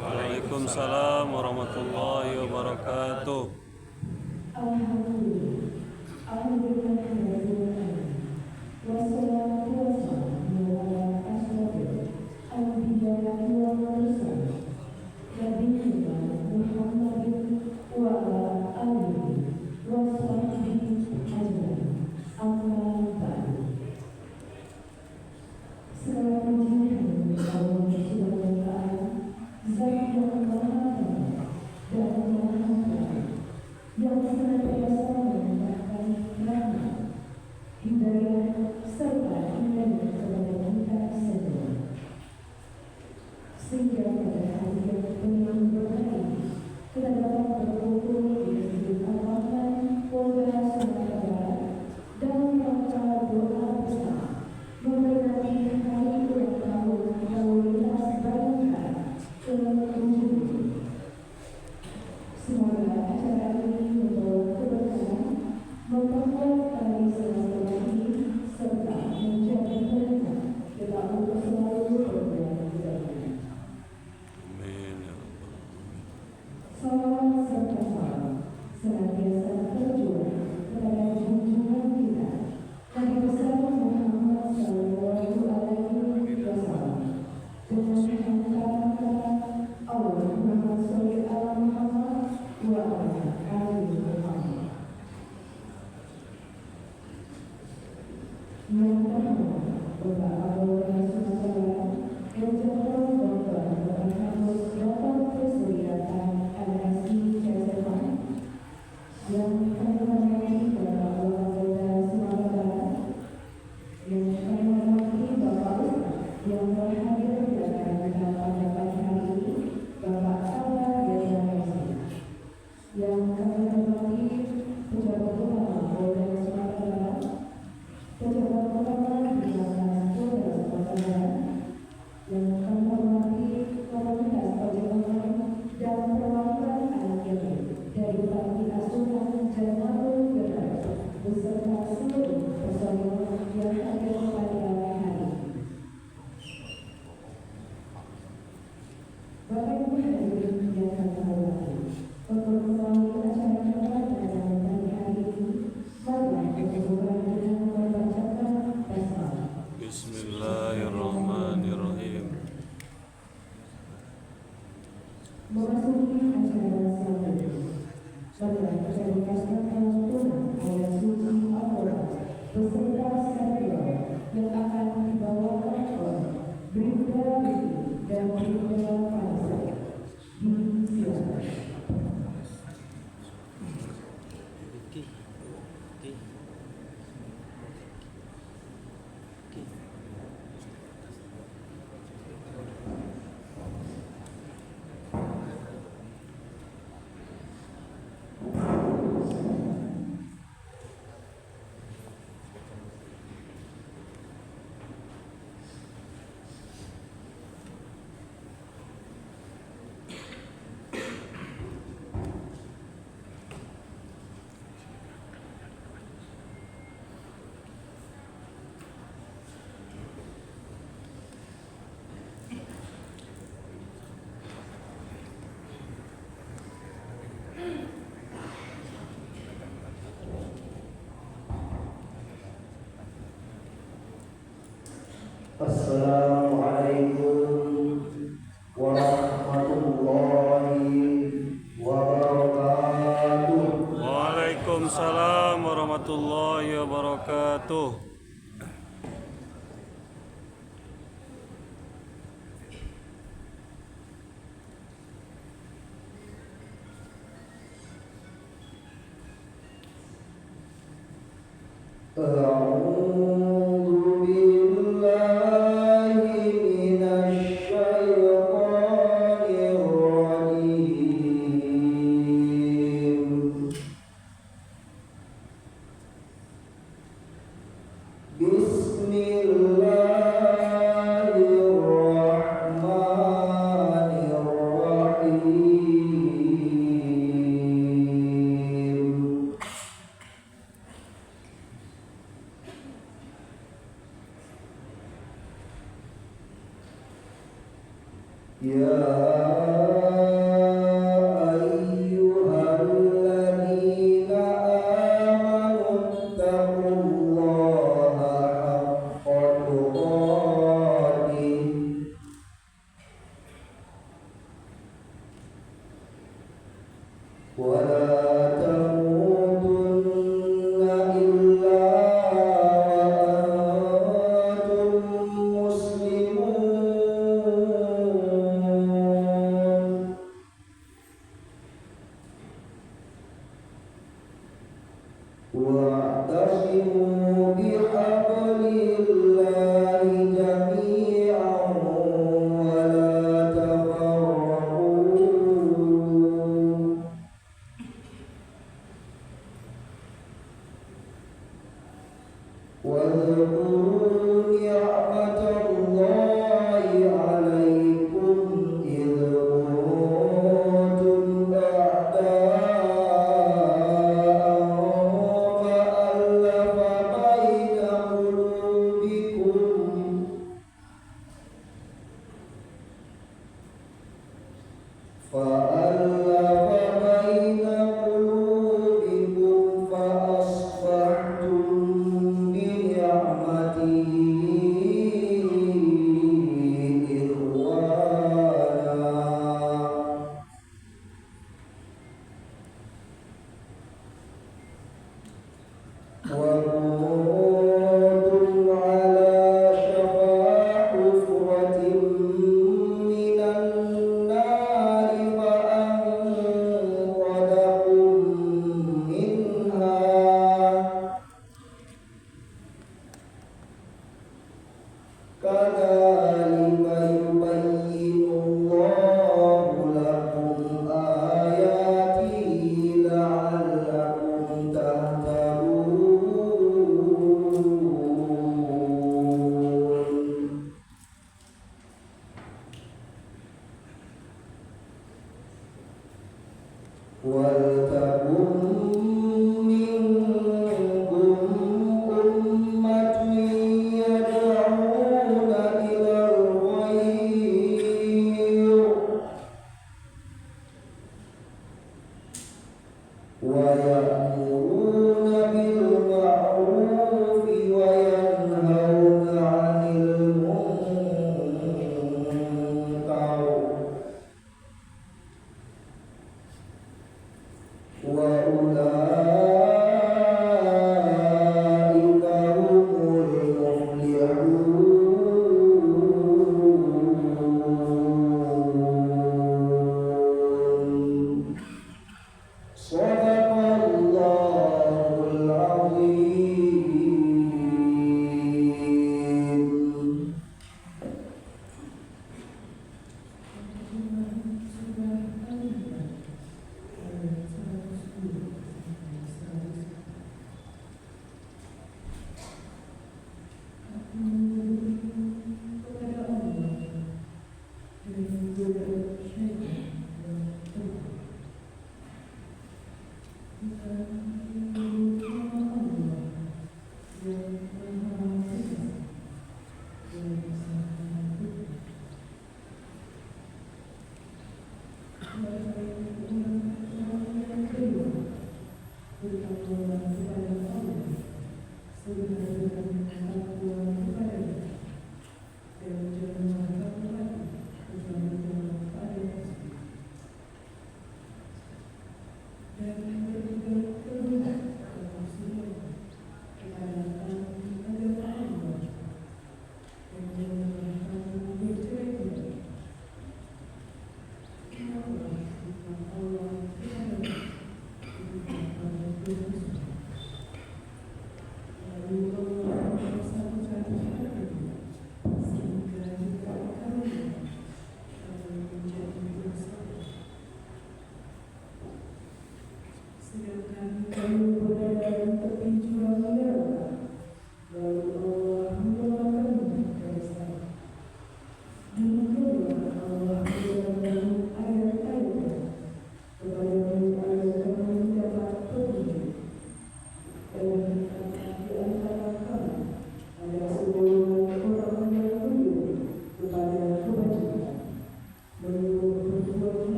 Waalaikumsalam warahmatullahi wabarakatuh. Pejabat utama Polda Sumatera Barat, pejabat utama Assalamualaikum warahmatullahi wabarakatuh. Waalaikumsalam warahmatullahi wabarakatuh. A'udzu billahi minasy syaithanir rajim. Bismillahirrahmanirrahim. Ya ayyuhalladzina amanu taqullaha haqqa tuqatih wa la tamutunna illa wa antum muslimun. Wa'tasimu bihablillahi jami'an wa la tafarraqu. واذكروا نعمة الله عليكم إذ كنتم أعداء فألف بين قلوبكم فأصبحتم بنعمته إخوانا وكنتم على شفا حفرة من النار فأنقذكم منها كذلك يبين الله لكم آياته لعلكم تهتدون ولتكن منكم أمة يدعون إلى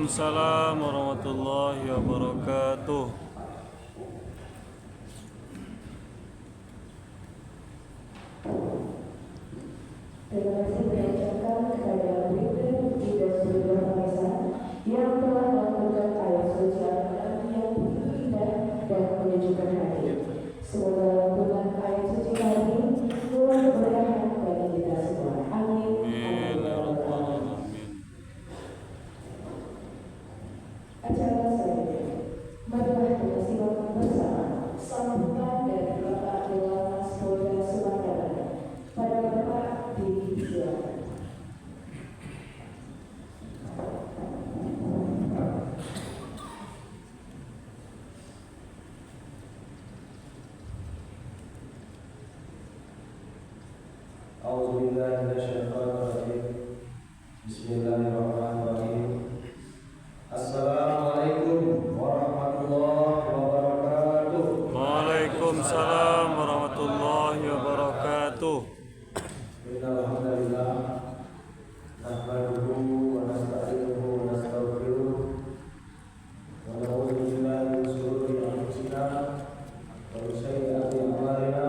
Waalaikumsalam warahmatullahi wabarakatuh. Terima kasih diucapkan kepada Brigjen Juga Sudah Hamisa yang telah melakukan ayat suci Al-Quran yang begitu indah dan menyejukkan hati. Semoga lantunan ayat suci kami luar berkah bagi kita semua. Amin. Amin ya rabbal alamin. Acara selanjutnya, marilah kita simak bersama sambutan dari Bapak Dewan Polda Sumatera Barat. Pada Bapak dipersilakan. A'udzubillahi minasyaitonirrajim. Bismillahirrahmanirrahim. Assalamualaikum warahmatullahi wabarakatuh. Waalaikumsalam warahmatullahi wabarakatuh. Innal hamdalillah nahmaduhu wa nasta'inuhu wa nastaghfiruh wa na'udzu billahi min shururi anfusina wa min sayyiati a'malina.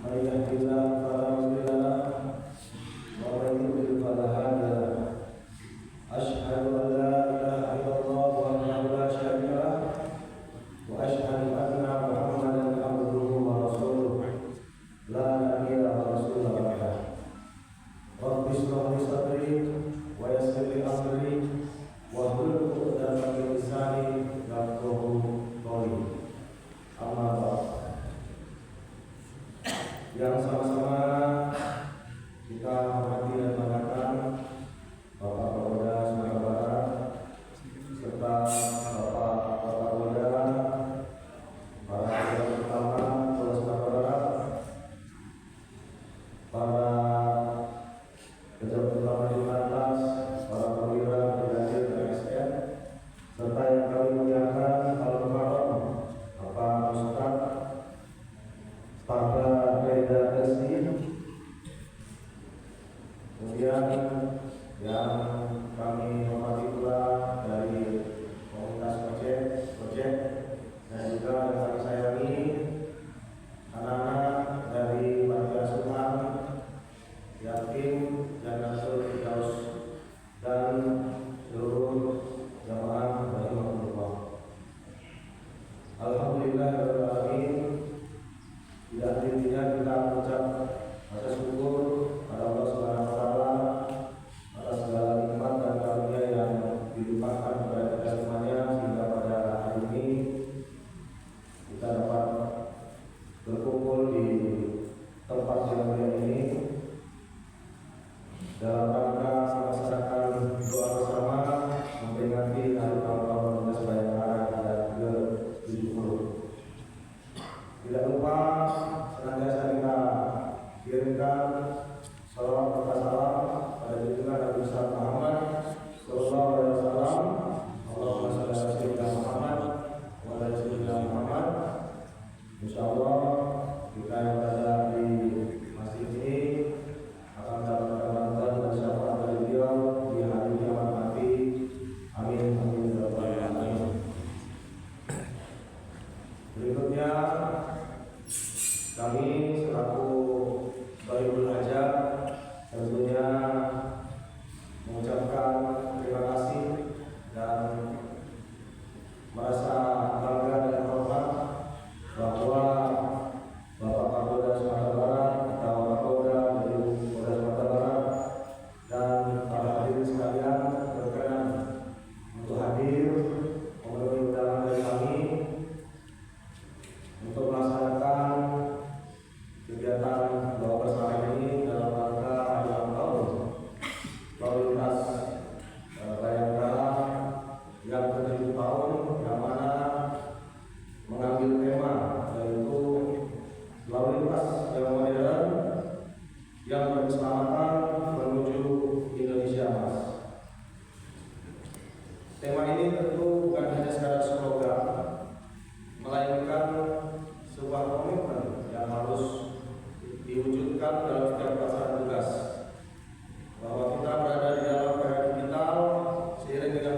May yahdihillahu fala mudilla lahu wa may yudlil fala hadiya lahu. Asyhadu an la ilaha illallah wahdahu la syarika lahu wa asyhadu anna Muhammadan abduhu wa rasuluh. La nabiyya wa rasulullah ba'da. Rabbi shrah li sadri wa yassir li amri wahlul 'uqdatam min lisani yafqahu qawli. Amma ba'd. Yang sama-sama kita hormati dan banggakan Bapak Kapolda Sumatera Barat serta Bapak Kapolda, para pejabat utama Polda Sumatera Barat, para pejabat utama di atas, para perwira, brigadir, dan ASN, serta yang kami muliakan Al-Mukarram Bapak Ustaz Pada Reda Desi, kemudian yang kami hormati pula dari komunitas Gojek, dan juga yang kami sayangi anak-anak dari Panti Asuhan Yatim Jannatul Firdaus dan seluruh jamaah rahimahullah. Alhamdulillahirabbil alamin. Tidak henti-hentinya kita mengucap rasa syukur pada Allah Subhanahu wa taala atas segala nikmat dan karunia yang dilimpahkan kepada kita semuanya, sehingga pada hari ini kita dapat berkumpul di tempat yang mulia ini dalam rangka melaksanakan doa bersama memperingati hari ulang tahun Universitas Bayangkara yang ke-70. Tidak lupa senantiasa kita kirimkan salawat serta salam pada junjungan Nabi besar Muhammad sallallahu alaihi wasallam. Allahumma shalli ala sayyidina Muhammad wa ala sayyidina Muhammad. Insyaallah kita yang berada di masjid ini akan mendapatkan bantuan dan syafaat dari beliau di hari kiamat nanti. Amin amin ya rabbal alamin. Berikutnya kami selaku Bayrul Hajat tentunya mengucapkan terima kasih dan merasa bangga dan hormat bahwa Bapak Kapolda Sumatera Barat atau Kapolda dari Polda Sumatera Barat dan para hadirin sekalian berkenan untuk hadir memenuhi undangan dari kami untuk melaksanakan kegiatan doa bersama ini dalam rangka hari ulang tahun lalu lintas Bayangkara yang ke-7 tahun, yang mana mengambil tema yaitu lalu lintas yang modern yang berkeselamatan menuju Indonesia Emas. Tema ini tentu bukan hanya sekadar slogan, melainkan sebuah komitmen yang harus diwujudkan dalam setiap pelaksanaan tugas, bahwa kita berada di dalam era digital seiring dengan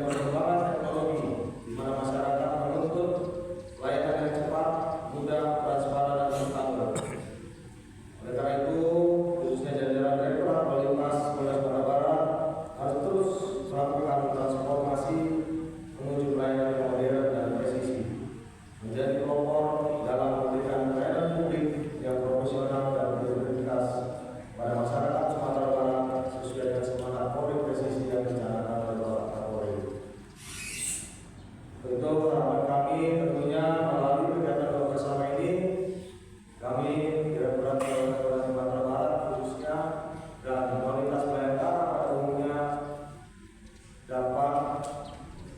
dapat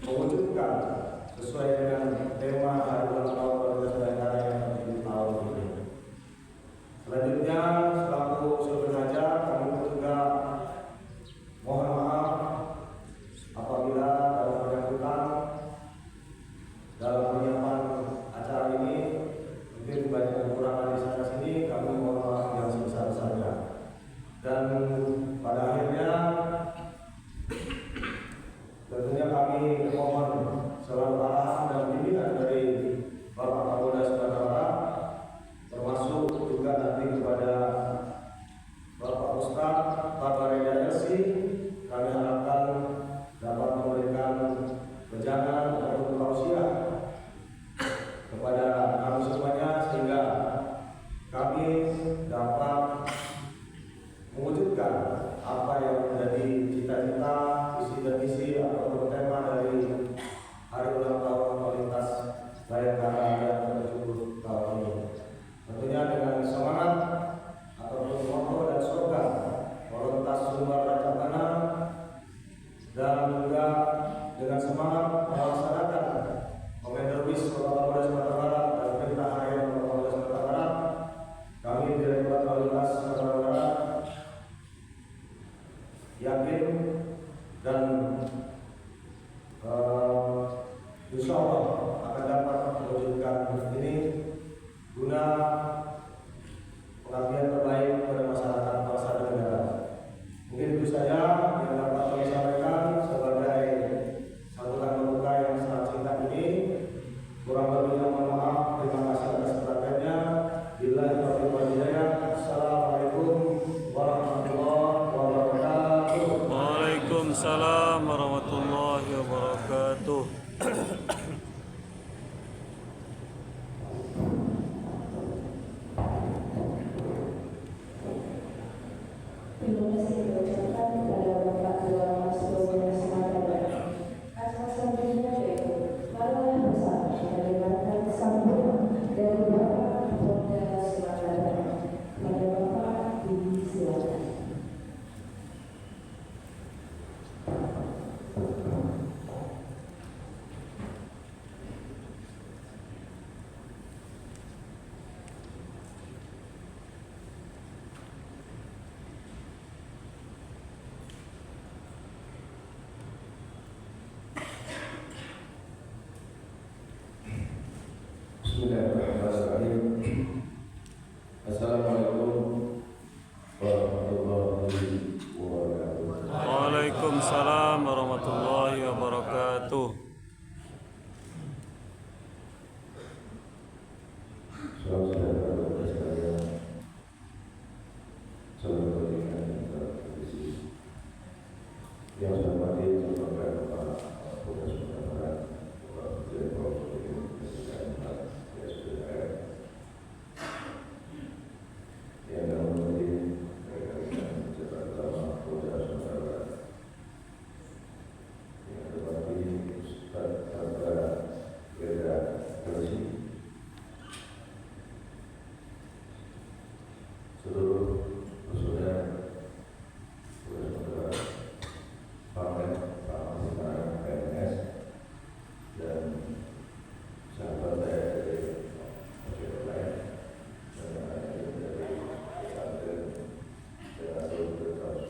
mewujudkan sesuai dengan tema hari ulang tahun Komunitas Bayangkara yang di tahun ini. Selanjutnya, selaku usul penaja, kami juga mohon maaf apabila dalam penyambutan dalam penyiapan acara ini mungkin banyak kekurangan di sana sini, kami mohon maaf yang sebesar-besarnya. Dan pada akhirnya tentunya kami mohon selalu arahan dan bimbingan dari Bapak Kapolda Sumatera Barat, termasuk juga nanti kepada Bapak Ustadz Bapak Reda Elsi. Kami harapkan dapat memberikan wejangan atau tausiah kepada kami semuanya sehingga kami dapat mewujudkan apa yang menjadi cita-cita, visi dan misi atau tema dari hari ulang tahun Komunitas Bayangkara yang ke-70 tahun ini. Tentunya dengan semangat ataupun motto dan slogan Komunitas Sumber Rajabana, dan juga dengan semangat melaksanakan Komenderbis Kota Kapolda Sumatera Barat dan Perintah Harian Kota Kapolda Sumatera Barat, kami Direktorat Lalu Lintas Sumatera Barat yakin dan insya Allah akan dapat mewujudkan ini guna pengabdian terbaik kepada masyarakat bangsa dan negara. Mungkin itu saja yang dapat kami sampaikan sebagai sambutan pembuka yang sangat singkat ini. Kurang lebihnya mohon maaf. Terima kasih atas perhatiannya. Billahi taufiq wal hidayah. Assalamualaikum warahmatullahi wabarakatuh. Waalaikumsalam warahmatullahi wabarakatuh. Terima kasih diucapkan kepada Bapak Ketua Mas Polda Sumatera Barat. Acara selanjutnya yaitu marilah bersama kita dengarkan sambutan dari Bapak Polda Sumatera Barat. Kepada Bapak, silakan. Bismillahirrahmanirrahim. Assalamualaikum warahmatullahi wabarakatuh. Waalaikumsalam warahmatullahi wabarakatuh. Salam sejahtera kepada sekalian. Salam kebajikan dan tradisi. Yang saya hormati sampaikan kepada Polda Sumatera Barat, Bapak Direktur yang menghormati rekan-rekan Jabat Utama Polda Sumatera Barat, yang hormati Ustadz Bapak Reda Elsi, seluruh personel Polda Sumatera Barat, Pamret, Pamret PNS, dan sahabat saya dari masyarakat lain, dan dari pesantren dan Universitas.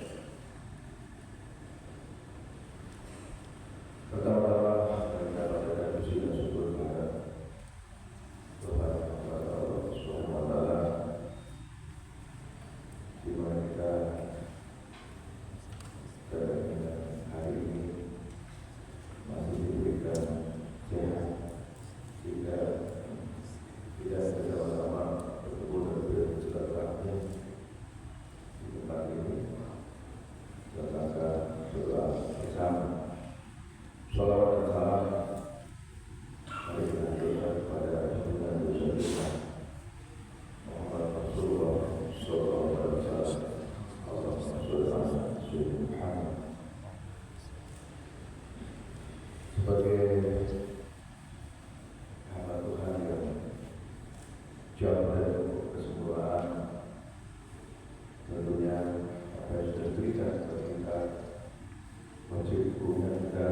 Pertama-tama kita panjatkan puji dan syukur kepada Tuhan Allah Subhanahu wa Ta'ala, di mana kita pada hari ini masih diberikan sehat sehingga kita bersama-sama bertemu dan bersilaturahmi di tempat ini dalam rangka doa bersama. Shalawat dan salam mari kita haturkan kepada junjungan besar kita Muhammad Rasulullah Sallallahu Alaihi Wasallam. Allahumma sholli ala sayyidina Muhammad. Sebagai hamba Tuhan yang jauh dari kesempurnaan, tentunya apa yang sudah diberikan kepada kita wajib punya kita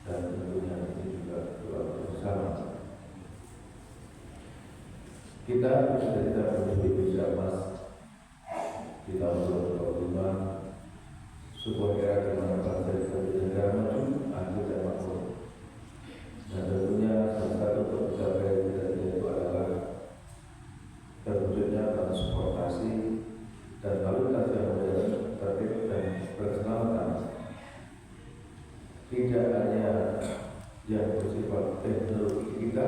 dan tentunya ini juga doa bersama. Kita bercerita menuju Indonesia Emas di tahun 2025, sebuah era di mana bangsa kita menjadi negara maju, adil dan makmur. Dan tentunya salah satu untuk mencapai cita-cita itu adalah terwujudnya transportasi dan lalu lintas yang modern, tertib dan berkeselamatan. Tidak hanya yang bersifat teknologi kita,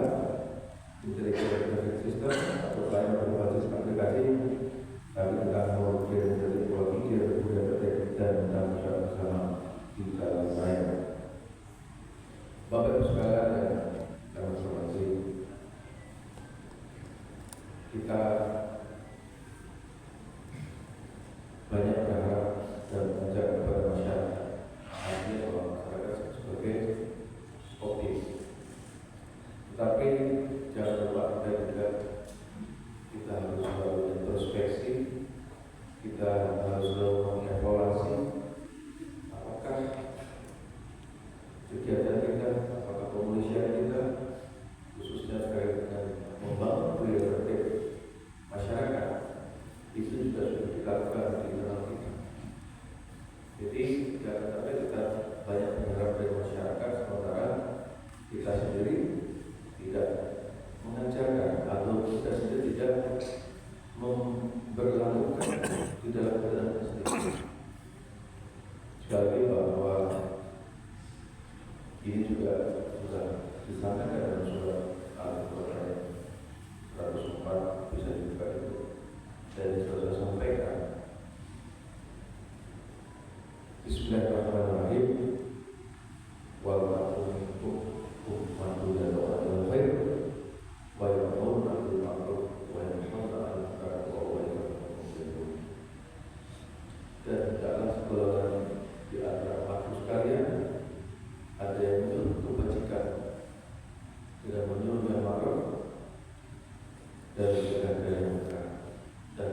intelligent system atau pelayanan berbasis aplikasi, tapi tentang modern teknologi yang sudah tertib dan tanggung jawab bersama di dalam raya. Bapak Ibu sekalian yang kami hormati, kita banyak berharap dan mengajak kepada masyarakat, artinya bahwa masyarakat sebagai objek. Tetapi jangan lupa kita harus selalu introspeksi, kita harus selalu mengevaluasi apakah kegiatan kita, apakah kepolisian kita, khususnya terkait dengan membangun budaya tertib masyarakat, itu juga sudah dilakukan di internal kita. Jadi jangan sampai kita banyak berharap dari masyarakat sementara kita sendiri tidak mengajarkan atau kita sendiri tidak memberlakukan di dalam keadaan sendiri. Sekali lagi bahwa ini juga sudah disampaikan dalam surat Al-Quran 104, bisa dibuka itu dan sudah sampaikan. Bismillahirrahmanirrahim. Wal ma'ruf ma'ruf dan wal khair wa ya'muru bil ma'ruf wa yanhauna 'anil munkar wa yuhibbu. Dan dalam segala di antara makhluk sekalian ada yang menyuruh kebajikan dengan menyuruh yang ma'ruf dan mencegah dari yang munkar, dan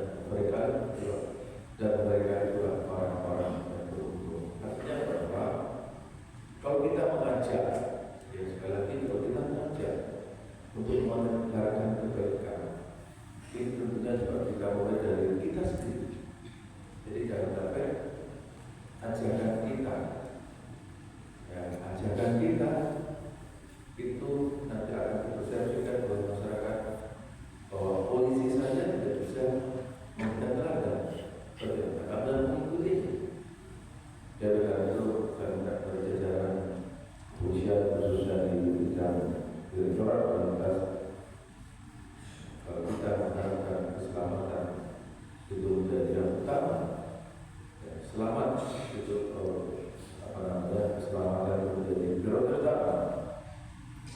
mereka itulah orang-orang yang beruntung. Artinya bahwa kalau kita mengajak, ya sekali lagi kalau kita mengajak untuk menegakkan kebaikan, ini tentunya juga kita mulai dari kita sendiri. Jadi jangan sampai ajakan kita, ya ajakan kita itu nanti akan dipersepsikan oleh masyarakat bahwa polisi saja tidak bisa mengendalikan karena mengikuti. Dari karena itu saya minta berjajaran kepolisian khususnya di bidang Direktorat Lalu Lintas, kalau kita mengharapkan keselamatan itu menjadi yang utama. Ya, selamat itu keselamatan itu menjadi prioritas utama,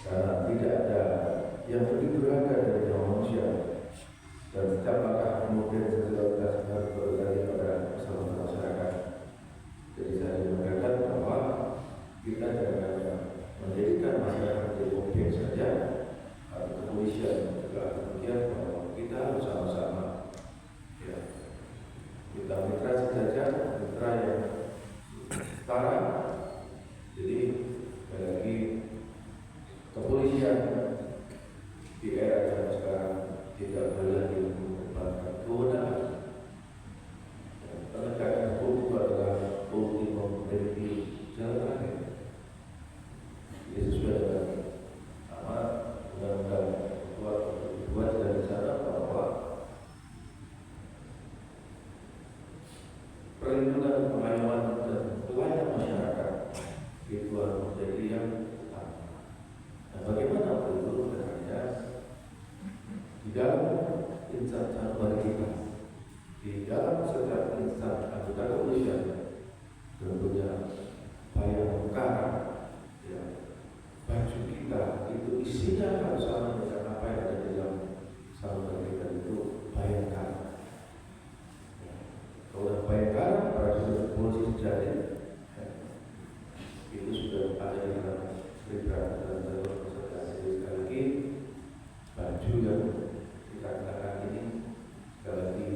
karena tidak ada yang lebih berharga dari nyawa manusia. Dan setiap langkah kemudian sosialitas harus berganti pada keselamatan masyarakat. Jadi saya mengingatkan bahwa kita jangan menjadikan masyarakat menjadi objek saja, atau kepolisian juga demikian, bahwa kita harus sama-sama, ya, kita mitra saja, mitra yang setara. Jadi sekali lagi kepolisian di era yang sekarang tidak boleh lagi mengembangkan kewenangan. Penegakan hukum itu adalah ultimum remedy jalan terakhir. Ini sesuai dengan amat undang-undang dibuat dari sana bahwa perlindungan, pengayoman dan pelayanan masyarakat itu harus menjadi yang utama. Nah, bagaimana perlindungan dengannya? Di dalam insan sanubari kita, di dalam setiap insan anggota kepolisian, tentunya payung perkara, ya, baju kita itu isinya harus sama dengan apa yang ada di dalam sanubari kita, itu bayangkan. Ya, kalau bayangkan prajurit polisi sejati, ya, itu sudah ada di dalam perintah dan jalur konsentrasi. Sekali lagi baju yang kita gunakan ini sekali lagi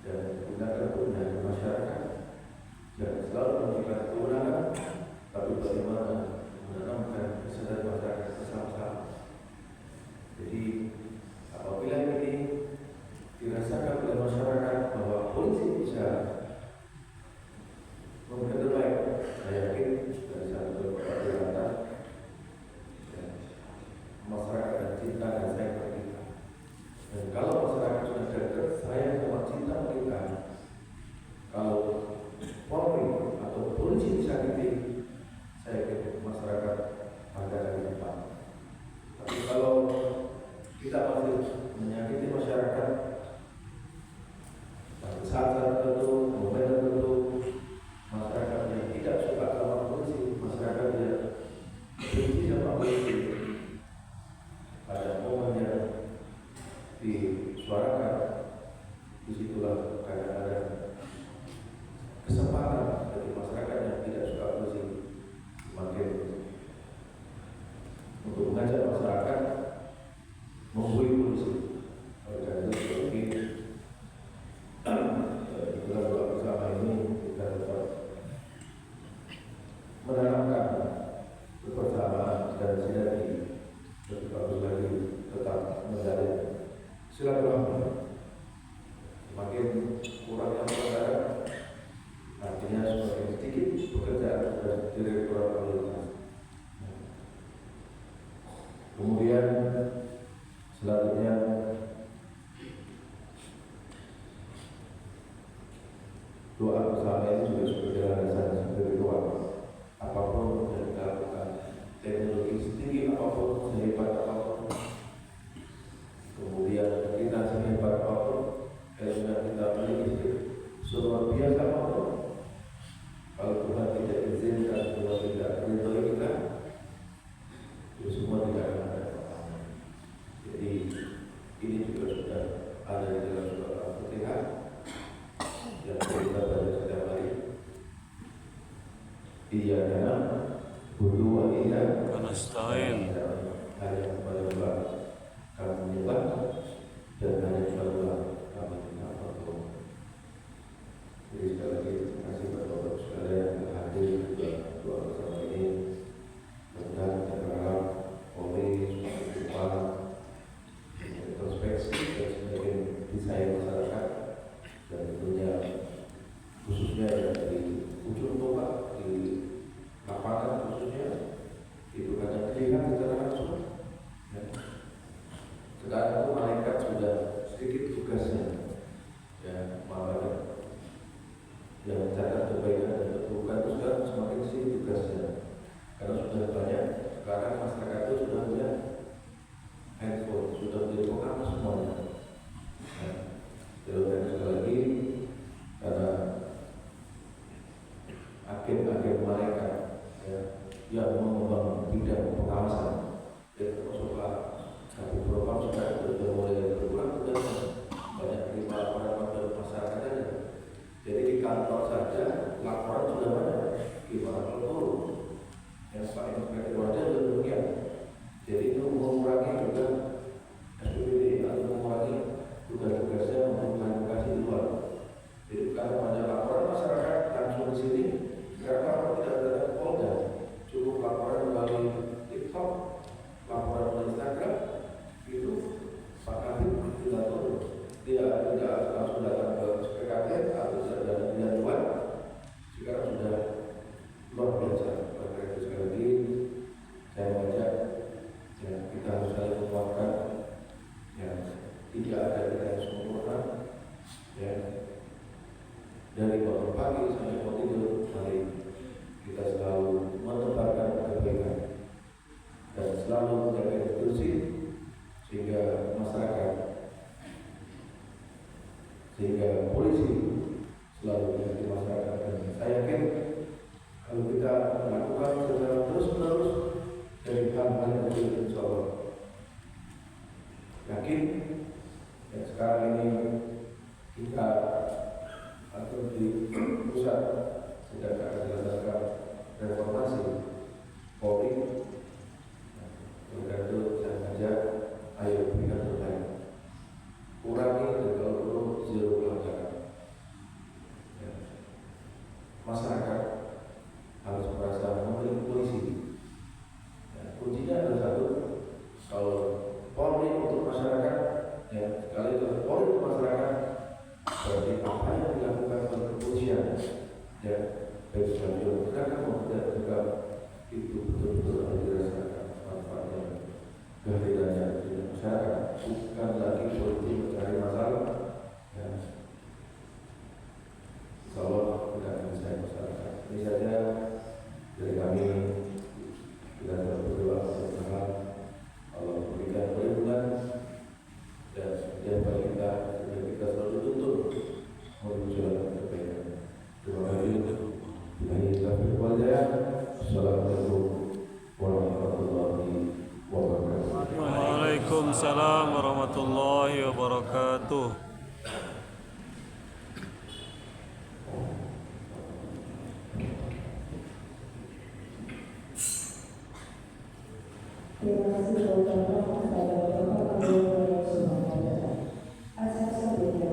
dan gunakan kegunaan masyarakat, dan selalu memberikan kewenangan, tapi bagaimana mengajak masyarakat membuih polisi. Oleh karena itu dalam doa bersama ini kita tetap menanamkan kebersamaan dan sinergi, lebih bagus lagi tetap menjalin silaturahmi. Semakin kurangnya pelanggaran, artinya semakin sedikit pekerjaan dari Direktorat Lalu Lintas. Kemudian selanjutnya doa bersama ini juga sebagai landasan spiritual. Apapun yang kita lakukan, teknologi setinggi apapun, sehebat apapun, kemudian kita sehebat apapun, ilmu yang kita miliki seluar biasa apapun, kalau Tuhan tidak izinkan, Tuhan tidak ridhoi kita, itu semua tidak akan ada apa-apa. Jadi ini juga sudah ada di dalam surat Al-Fatihah yang kita baca setiap hari. Iyana budu wa iya Nasta'in. hanya kepada kami menyembah dan hanya kepada kami minta pertolongan. Jadi sekali lagi terima kasih kepada Bapak sekalian yang hadir di doa bersama ini. Dan kita berharap Polri semakin cepat introspeksi dan semakin disayang masyarakat, dan tentunya khususnya dari ujung tombak di lapangan, khususnya itu kadang terlihat secara langsung. Sekarang itu malaikat sudah sedikit tugasnya, ya, makanya yang mencatat kebaikan dan keburukan itu sekarang semakin sedikit tugasnya, karena sudah banyak. Sekarang masyarakat itu sudah punya handphone, sudah menjadi pengawas semuanya. Jadi sekali lagi, karena agen-agen malaikat yang mengembang bidang pengawasan, termasuklah Kabin Propam sudah mulai berulang, sudah banyak terima laporan dari masyarakat saja. Jadi di kantor saja laporan sudah banyak. Gimana kalau yang Pak Inspektur Wadah demikian. Jadi itu mengurangi juga SPBD atau mengurangi tugas-tugasnya untuk klarifikasi di luar. Jadi kalau banyak laporan masyarakat langsung di sini, karena tidak ada Polda, cukup laporan melalui TikTok, laporan melalui Instagram, itu Pak Kabin tidak turun, tidak langsung datang ke PKT atau tidak ada luar. Sekarang sudah luar biasa. Oleh itu sekali lagi saya mengajak, ya, kita harus saling menguatkan, ya, tidak ada kita yang sempurna, ya. Dari bangun pagi sampai mau tidur, mari kita selalu menebarkan kebaikan dan selalu menjaga institusi sehingga masyarakat, sehingga polisi selalu menjadi masyarakat. Dan saya yakin kalau kita lakukan secara terus-menerus dari hal-hal yang kecil, insya Allah, yakin ya, sekarang ini kita atau di pusat sedang akan dilaksanakan reformasi Polri. Oleh itu saya ajak, ayo berikan terbaik, kurangi dan kalau perlu zero pelanggaran. Ya. Masyarakat harus merasa memiliki polisi. Ya, kuncinya adalah satu, kalau Polri untuk masyarakat, ya, sekali itu Polri untuk masyarakat, berarti apa yang dilakukan oleh kepolisian, ya, baik sebagai kita kan membuat juga itu betul-betul harus dirasakan manfaatnya, kehadirannya di masyarakat, bukan lagi politik mencari masalah, ya. Insya Allah tidak akan bisa masyarakat. Ini saja dari kami. Kita telah berdoa mudah-mudahan Allah berikan perlindungan dan bagi kita, sehingga kita selalu tuntut menuju jalan kebaikan. Terima kasih. Assalamualaikum warahmatullahi wabarakatuh. Waalaikumsalam warahmatullahi wabarakatuh. Terima kasih ucapkan kepada Bapak Gubernur yang sudah hadir. Atas sebelumnya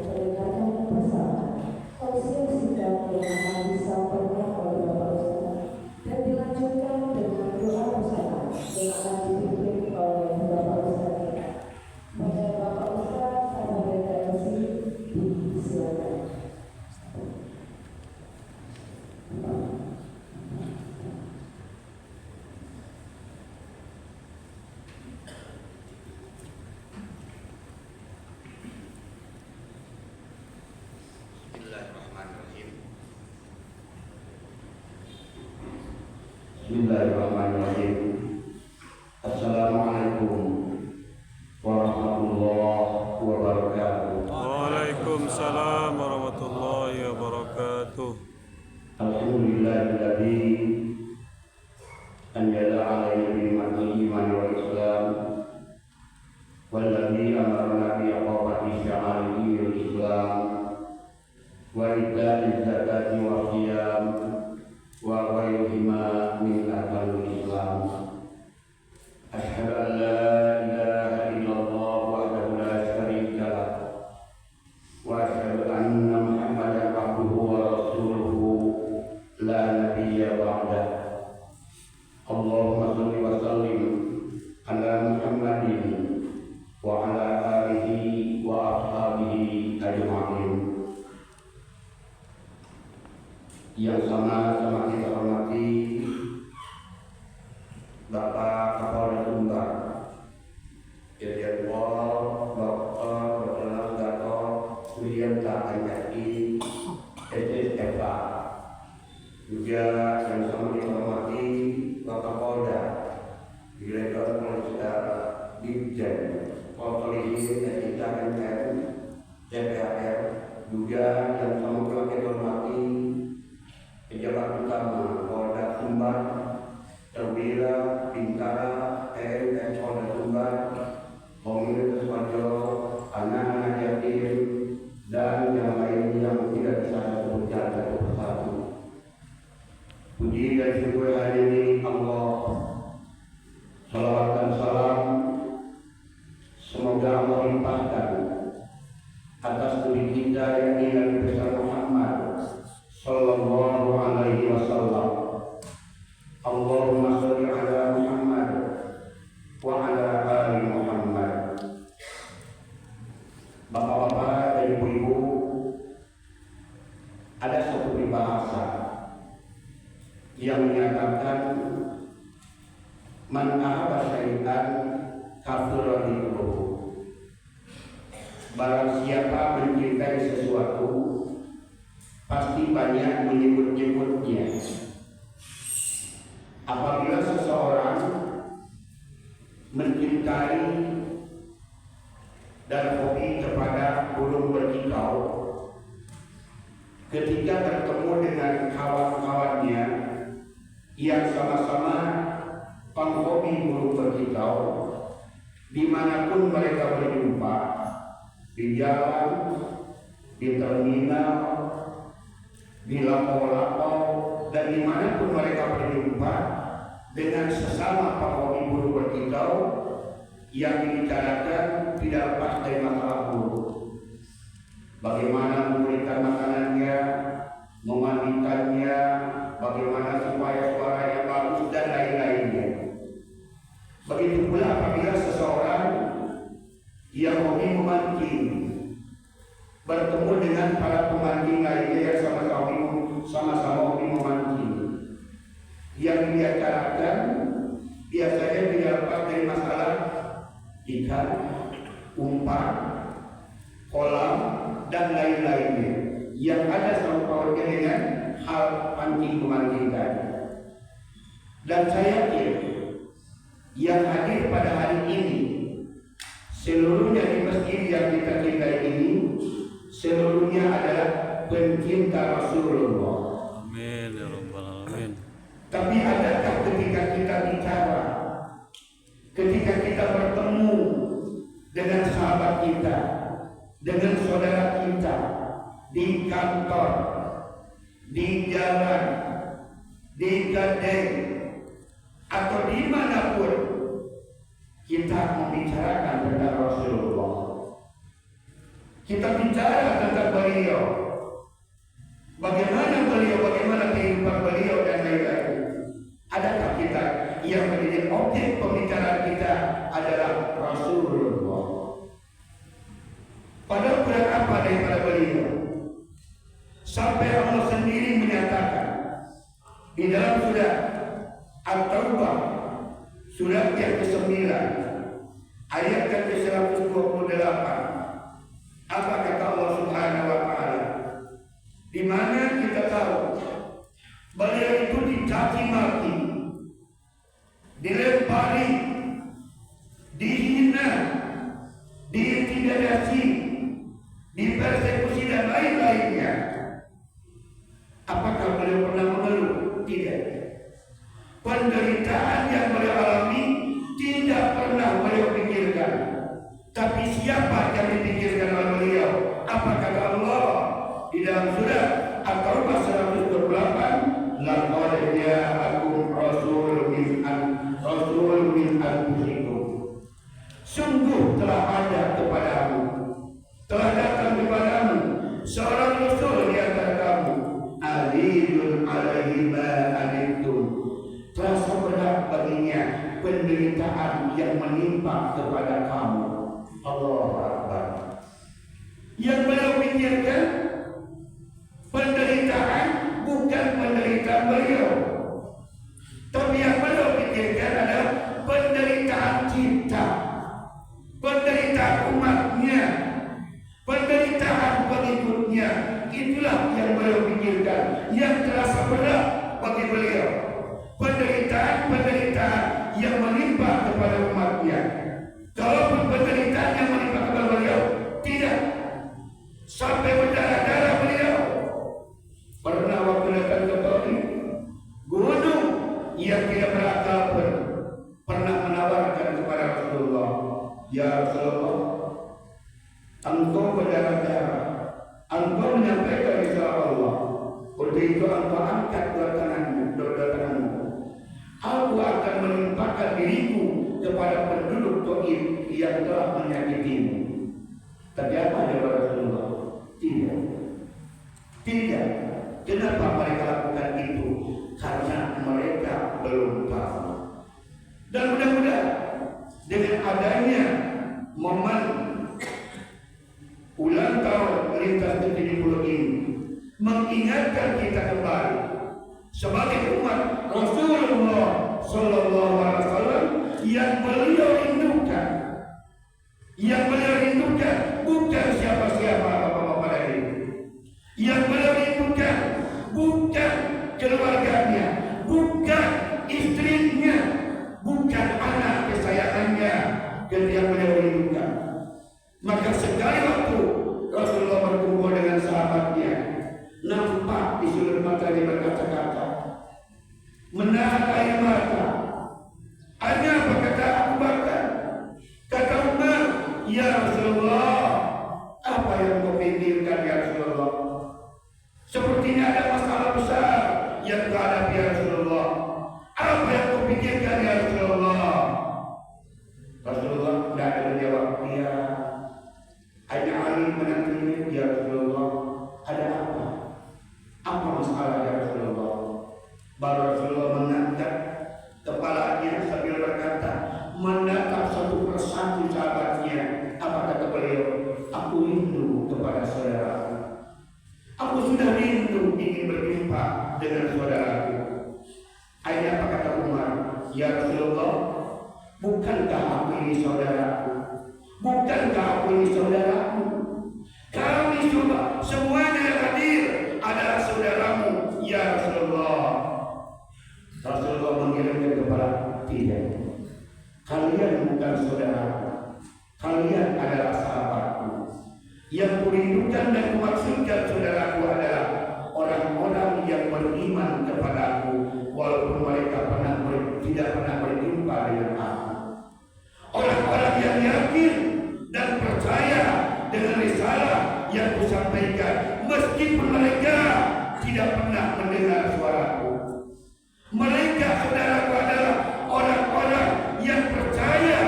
pendekatan bersama, konsep sikap yang akan disampaikan oleh Bapak Ustaz dan dilanjutkan dengan doa bersama yang akan dipimpin oleh Bapak Ustaz. Pada Bapak Ustaz, ada redaksi disilakan. Bismillahirrahmanirrahim. Assalamualaikum warahmatullahi wabarakatuh. Waalaikumsalam warahmatullahi wabarakatuh. Alhamdulillahilladzi anzala 'alaina ni'matal iman wal islam walladzi amarna bi iqamati sya'airil islam wa ita'iz zakati wa qiyam wa ghairihima min arkanil islam. Asyhadu an la ilaha illallah wahdahu la syarika lah wa asyhadu anna Muhammadan abduhu wa rasuluhu la nabiyya ba'dah. Allahumma shalli wa sallim ala Muhammadin wa ala alihi wa ashabihi ajma'in. Yang sama-sama kita hormati Bapak Kapolda Sumbar, Irjen Pol Dr. Berkenan Gatot Suryanta NSI SSFA, juga yang sama kita hormati Bapak Polda, Direktur Polresta Ditjen Polisi SIK NN CPR, juga yang sama kita hormati pejabat utama Polda Sumbar, Perwira Bintara TNI Polda Sumbar, Komunitas Wajo, anak-anak yatim, dan yang lain yang tidak bisa disebutkan satu persatu. Puji dan syukur hanya milik Allah. Salawat dan salam semoga Allah limpahkan atas Nabi kita yang Nabi besar Muhammad sallallahu alaihi wasallam. Allahumma shalli ala Muhammad wa ala ali Muhammad. Bapak-bapak dan ibu-ibu, ada satu peribahasa yang menyatakan man ahabba syai'an kafura dikruhu. Barang siapa mencintai sesuatu, pasti banyak menyebut-nyebutnya. Apabila seseorang mencintai dan hobi kepada burung berkicau, ketika bertemu dengan kawan-kawannya yang sama-sama penghobi burung berkicau, dimanapun mereka berjumpa, di jalan, di terminal, di lapau-lapau, dan dimanapun mereka berjumpa dengan sesama penghobi burung berkicau, yang dibicarakan tidak lepas dari masalah burung. Bagaimana memberikan makanannya, memandikannya, bagaimana supaya suaranya bagus, dan lain-lainnya. Begitu pula apabila seseorang yang hobi memancing bertemu dengan para pemancing lainnya yang sama-sama hobi memancing, yang dibicarakan biasanya tidak lepas dari masalah ikan, umpan, kolam, dan lain-lainnya yang ada sangkut pautnya dengan hal pancing-pemancing tadi. Dan saya yakin yang hadir pada hari ini, seluruhnya di masjid yang kita cintai ini, seluruhnya adalah pencinta Rasulullah. Amin ya rabbal alamin. Tapi adakah ketika kita bicara, ketika kita bertemu dengan sahabat kita, dengan saudara kita, di kantor, di jalan, di gading, atau dimanapun kita membicarakan tentang Rasulullah. Kita bicara tentang beliau, bagaimana beliau, bagaimana kehidupan beliau dan lain-lain. Adakah kita yang menjadi objek pembicaraan kita adalah Rasulullah? Padahal kurang apa daripada beliau? Sampai Allah sendiri menyatakan di dalam surat At-Taubah, surat yang ke-9, ayat yang ke-128. Apa kata Allah Subhanahu wa taala? Di mana kita tahu beliau itu dicaci maki, dilempari, dihina, diintimidasi, dipersekusi dan lain-lainnya. Apakah beliau pernah mengeluh? Tidak. Penderitaan yang beliau alami tidak pernah beliau pikirkan. Tapi siapa yang dipikirkan oleh beliau? Apa kata Allah di dalam surat At-Taubah 128? Laqad ja'akum rasulun min anfusikum. Sungguh telah ada kepadamu, telah datang kepadamu seorang rasul di antara kamu, azizun alaihi ma anittum, terasa berat baginya penderitaan yang menimpa kepada kamu. Allahu Akbar. Yang beliau pikirkan penderitaan bukan penderitaan beliau, tapi yang beliau pikirkan adalah penderitaan kita, penderitaan umatnya, penderitaan pengikutnya. Itulah yang beliau pikirkan, yang terasa berat bagi beliau. Penderitaan yang menimpa kepada umatnya. Kalaupun penderitaan yang menimpa kepada beliau tidak sampai berdarah-darah beliau. Pernah waktu datang ke Taif, gunung yang tidak berakal pun pernah menawarkan kepada Rasulullah, ya Rasulullah, engkau berdarah-darah, engkau menyampaikan risalah Allah, untuk itu engkau angkat dua tanganmu. Aku akan menimpakan diriku kepada penduduk Taif yang telah menyakitimu. Tapi apa jawab Rasulullah? Tidak. Kenapa mereka lakukan itu? Karena mereka belum tahu. Dan mudah-mudahan dengan adanya momen ulang tahun lintas ke-70 ini mengingatkan kita kembali sebagai umat Rasulullah Sallallahu Alaihi Wasallam yang beliau rindukan. Yang beliau rindukan bukan siapa-siapa bapak-bapak dari itu. Yang beliau rindukan bukan keluarganya, bukan istrinya, bukan anak kesayangannya, yang beliau rindukan. Maka sekali waktu Rasulullah berkumpul dengan sahabatnya, nampak di sudut mata dia berkata-kata, menahan air mata. Hanya apa kata Abu Bakar? Kata Umar, ya Rasulullah, apa yang kau pikirkan ya Rasulullah? Sepertinya ada masalah besar yang kau hadapi ya Rasulullah. Apa yang kau pikirkan ya Rasulullah? Rasulullah tidak ada menjawab. Ya, hanya Ali menantinya, ya Rasulullah. Ada apa? Apa masalah ya Rasulullah? Baru Rasulullah mengangkat kepalanya sambil berkata, menatap satu persatu sahabatnya. Apa kata beliau? Aku rindu kepada saudaraku. Aku sudah rindu ingin berjumpa dengan saudaraku. Akhirnya apa kata Umar? Ya Rasulullah, bukankah aku ini saudaraku? Bukankah aku ini saudaraku? Kami semuanya yang hadir adalah saudaramu, ya Rasulullah. Rasulullah mengirimkan kepada tidak. Kalian bukan saudaraku, kalian adalah sahabatku. Yang kurindukan dan kumaksudkan saudaraku adalah orang-orang yang beriman kepadaku, walaupun mereka tidak pernah berjumpa dengan aku. Orang-orang yang yakin dan percaya dengan risalah yang kusampaikan, meskipun mereka tidak pernah mendengar suaraku. Mereka saudaraku adalah orang-orang yang percaya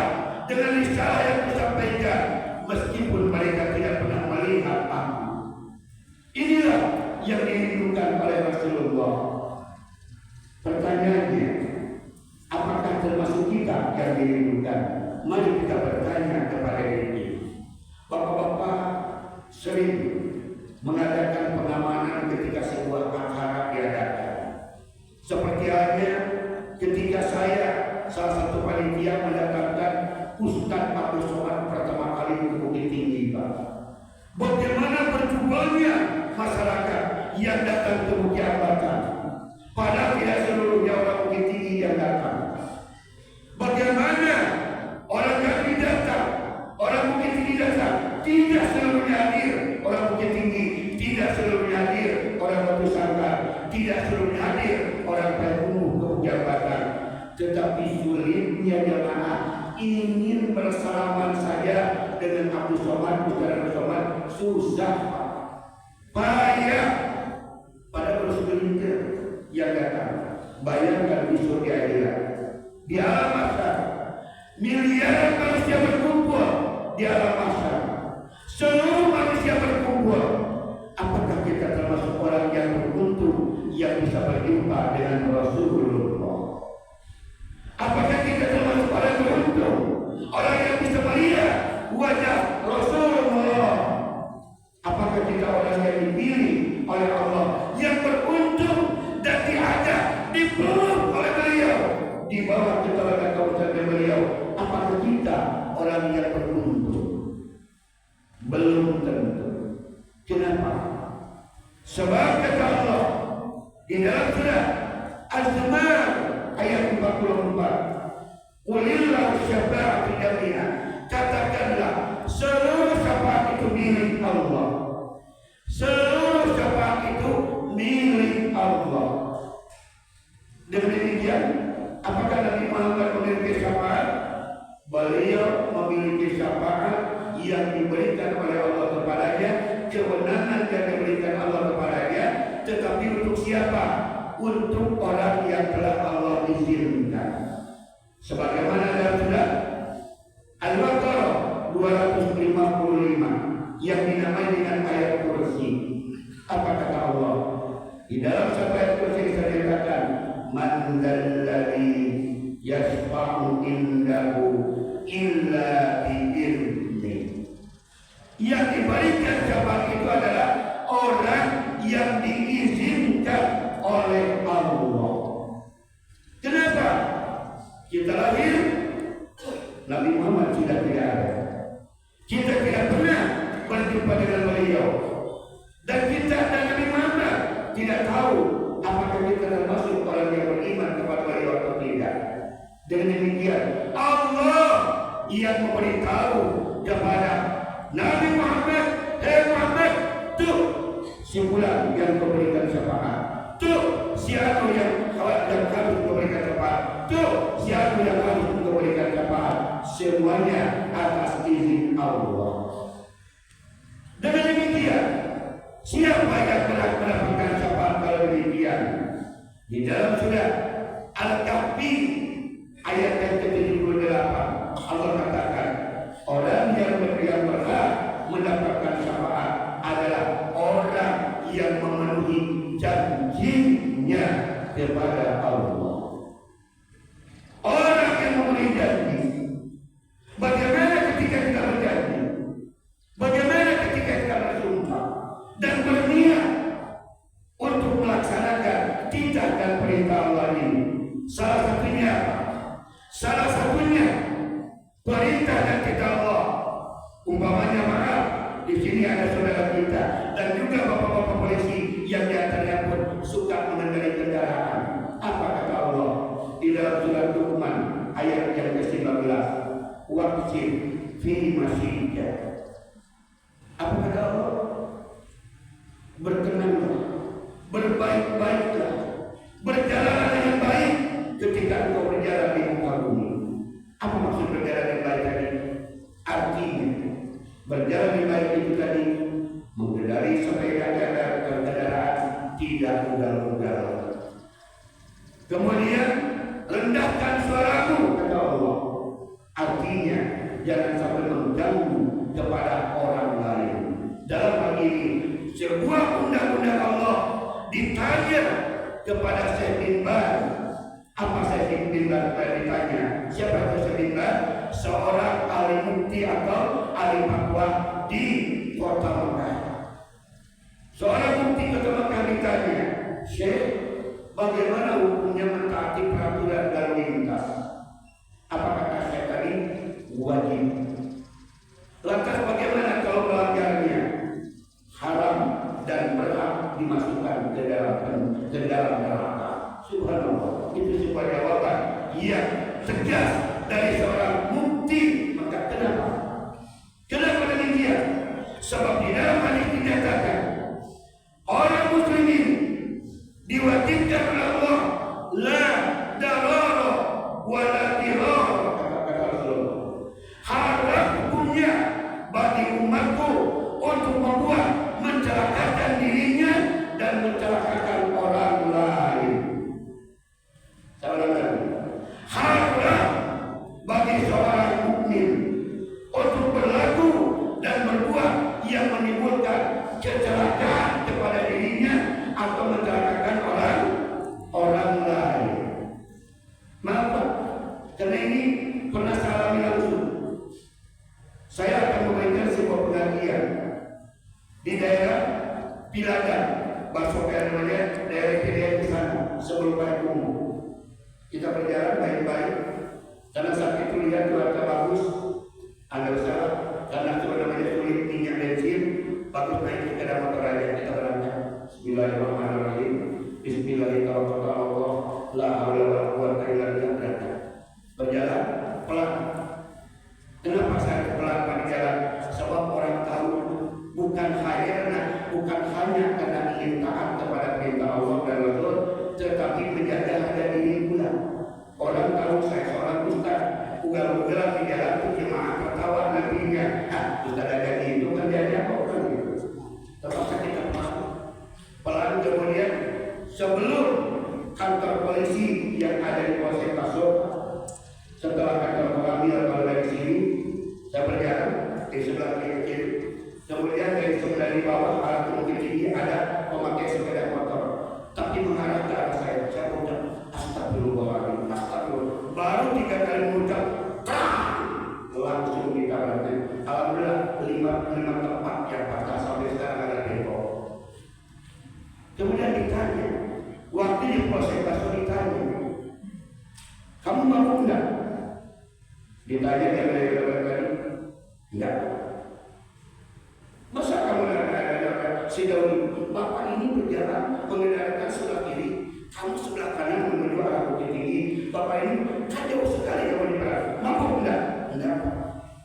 kita yang dirindukan. Mari kita bertanya kepada diri. Bapak-bapak sering mengadakan pengamanan ketika sebuah acara diadakan. Seperti halnya ketika saya salah satu panitia mendatangkan Ustadz Abdul Somad pertama kali ke Bukit Tinggi, Pak. Bagaimana berjuangnya masyarakat yang datang ke Bukit Ambatan, padahal tidak seluruhnya orang Bukit Tinggi yang datang. Bagaimana orang Kami datang, orang Bukit Tinggi datang, tidak seluruhnya hadir. Orang Bukit Tinggi tidak seluruhnya hadir. Orang Batu Sanggar tidak seluruhnya hadir. Orang Payakumbuh ke Bukit Ambatan. Tetapi sulitnya jemaah ingin bersalaman saja dengan Abdul Somad, Ustaz Abdul Somad, susah, payah. Pada bersegelintir yang datang. Bayangkan di surga akhirat, di alam mahsyar, miliaran manusia berkumpul di alam mahsyar, seluruh manusia berkumpul. Apakah kita termasuk orang yang beruntung yang bisa berjumpa dengan Rasulullah? Apakah kita termasuk orang beruntung, orang yang bisa melihat wajah Rasulullah? Apakah kita orang yang dipilih oleh Allah, yang beruntung dan diajak, dipeluk oleh beliau, di bawah keteladanan kausaha beliau? Apakah kita orang yang beruntung? Belum tentu. Kenapa? Sebab kata Allah di dalam surah Az-Zumar ayat 44, Qulillahu syafa'atu jami'an, katakanlah seluruh syafaat itu milik Allah. Seluruh syafaat itu milik Allah. Dengan demikian, apakah Nabi Muhammad memiliki syafaat? Beliau memiliki syafaat yang diberikan oleh Allah kepadanya, kewenangan yang diberikan Allah kepadanya. Tetapi untuk siapa? Untuk orang yang telah Allah izinkan. Sebagaimana dalam surah Al-Baqarah 255 yang dinamai dengan ayat kursi. Apa kata Allah? Di dalam ayat kursi disebutkan, Man dzalladzi yashfa'u indahu illa bi'idznih. Yang diberikan syafaat itu adalah orang yang diizinkan oleh Allah. Kenapa? Kita lahir, Nabi Muhammad sudah tidak ada. Kita tidak pernah berjumpa dengan beliau, dan kita dan Nabi Muhammad tidak tahu apakah kita termasuk orang yang beriman kepada beliau atau tidak. Dengan demikian, Allah yang memberitahu kepada Nabi Muhammad, "Hei Muhammad, tuh si fulan yang memberikan syafaat, tuh si anu yang harus memberikan syafaat, tuh si anu yang harus memberikan syafaat." Semuanya atas izin Allah. Dengan demikian, siapa yang telah mendapatkan syafaat kalau demikian? Di dalam surah Al-Kahfi ayat yang ke-78 Allah katakan, orang yang berhak mendapatkan syafaat adalah orang yang memenuhi janjinya kepada Allah. Orang yang memenuhi janji. Bagaimana ketika kita berjanji? Bagaimana ketika kita bersumpah dan berniat untuk melaksanakan titah dan perintah Allah ini? Salah satunya apa? Salah satunya perintah dan titah Allah. Umpamanya, maaf, di sini ada saudara kita dan juga bapak-bapak polisi yang diantaranya pun suka mengendarai kendaraan. Apa kata Allah di dalam surat Luqman ayat yang ke-19? Waqsid fi masyika. Apa kata Allah? Berkenanlah, berbaik-baiklah, berjalanlah dengan baik ketika engkau berjalan di muka bumi. Apa maksud berjalan dengan baik tadi? Artinya berjalan dengan baik itu tadi mengendarai sepeda kendaraan tidak ugal-ugal. Kemudian rendahkan suaramu, kata Allah. Artinya jangan sampai mengganggu kepada orang lain. Dalam hal ini sebuah undang-undang Allah ditanya kepada Syekh bin Baz. Apa Syekh bin Baz ditanya? Siapa itu Syekh Bin Baz? Seorang alim mufti atau alim fatwa di kota Mekah. Seorang mufti kota Mekah ditanya, Syekh, bagaimana hukumnya mentaati peraturan lalu lintas? Apa kata saya tadi? Wajib. Lantas bagaimana kalau melanggarnya? Haram dan berhak dimasukkan ke dalam neraka. Subhanallah. Itu sebuah jawaban yang tegas dari seorang mufti. Maka kenapa? Kenapa demikian? Sebab di dalam hadis dinyatakan orang muslimin diwajibkan oleh Allah la darara wa la dirara, kata Rasulullah. Haram hukumnya bagi umatku untuk membuat mencelakakan dirinya dan mencelakakan orang lain. Saya ulangi. Haram bagi seorang mukmin untuk berlaku dan berbuat yang menimbulkan kecelakaan kepada dirinya atau mencelakakan orang lain. Mengapa? Karena ini pernah saya alami langsung. Saya akan memberikan sebuah pengajian di daerah Piladan, Basoknya namanya, daerah Piladan di sana sebelum Baik Umum. Kita berjalan baik-baik karena saat itu lihat cuaca bagus, ada usaha karena itu namanya sulit minyak bensin, bagus naik sepeda motor aja kita berangkat. Bismillahirrahmanirrahim. Bismillahirrahmanirrahim. La haula wala quwwata illa billah. Berjalan pelan. Kenapa saya pelan berjalan? Sebab orang tahu bukan hanya karena ingin taat kepada perintah Allah dan Rasul, tetapi menjaga harga diri pula. Orang tahu saya seorang ustaz, ugal-ugalan di jalan itu jemaah tertawa nantinya. Ustaz ada itu kerjanya apa orang gitu. Terpaksa kita pelan kemudian sebelum kantor polisi yang ada di Polsek Pasok, setelah kantor pengambil kalau dari sini, saya berjalan di sebelah kiri. Kemudian dari sebelah di bawah alat mungkin tinggi ada pemakai sepeda motor, tapi mengarah ke arah saya. Saya ucap astagfirullahaladzim, astagfirullah. Baru 3 kali mengucap, langsung ditawarkan. Alhamdulillah 5 tempat yang patah sampai sekarang ada depok. Kemudian ditanya, waktu di Polsek Pasok ditanya, kamu mau enggak? Ditanya dia tadi, enggak. Masa kamu sidang bapak ini berjalan mengendalikan sebelah kiri, kamu sebelah kanan menuju arah Bukit Tinggi. Bapak ini kan jauh sekali kamu di belakang. Mampu enggak? Enggak.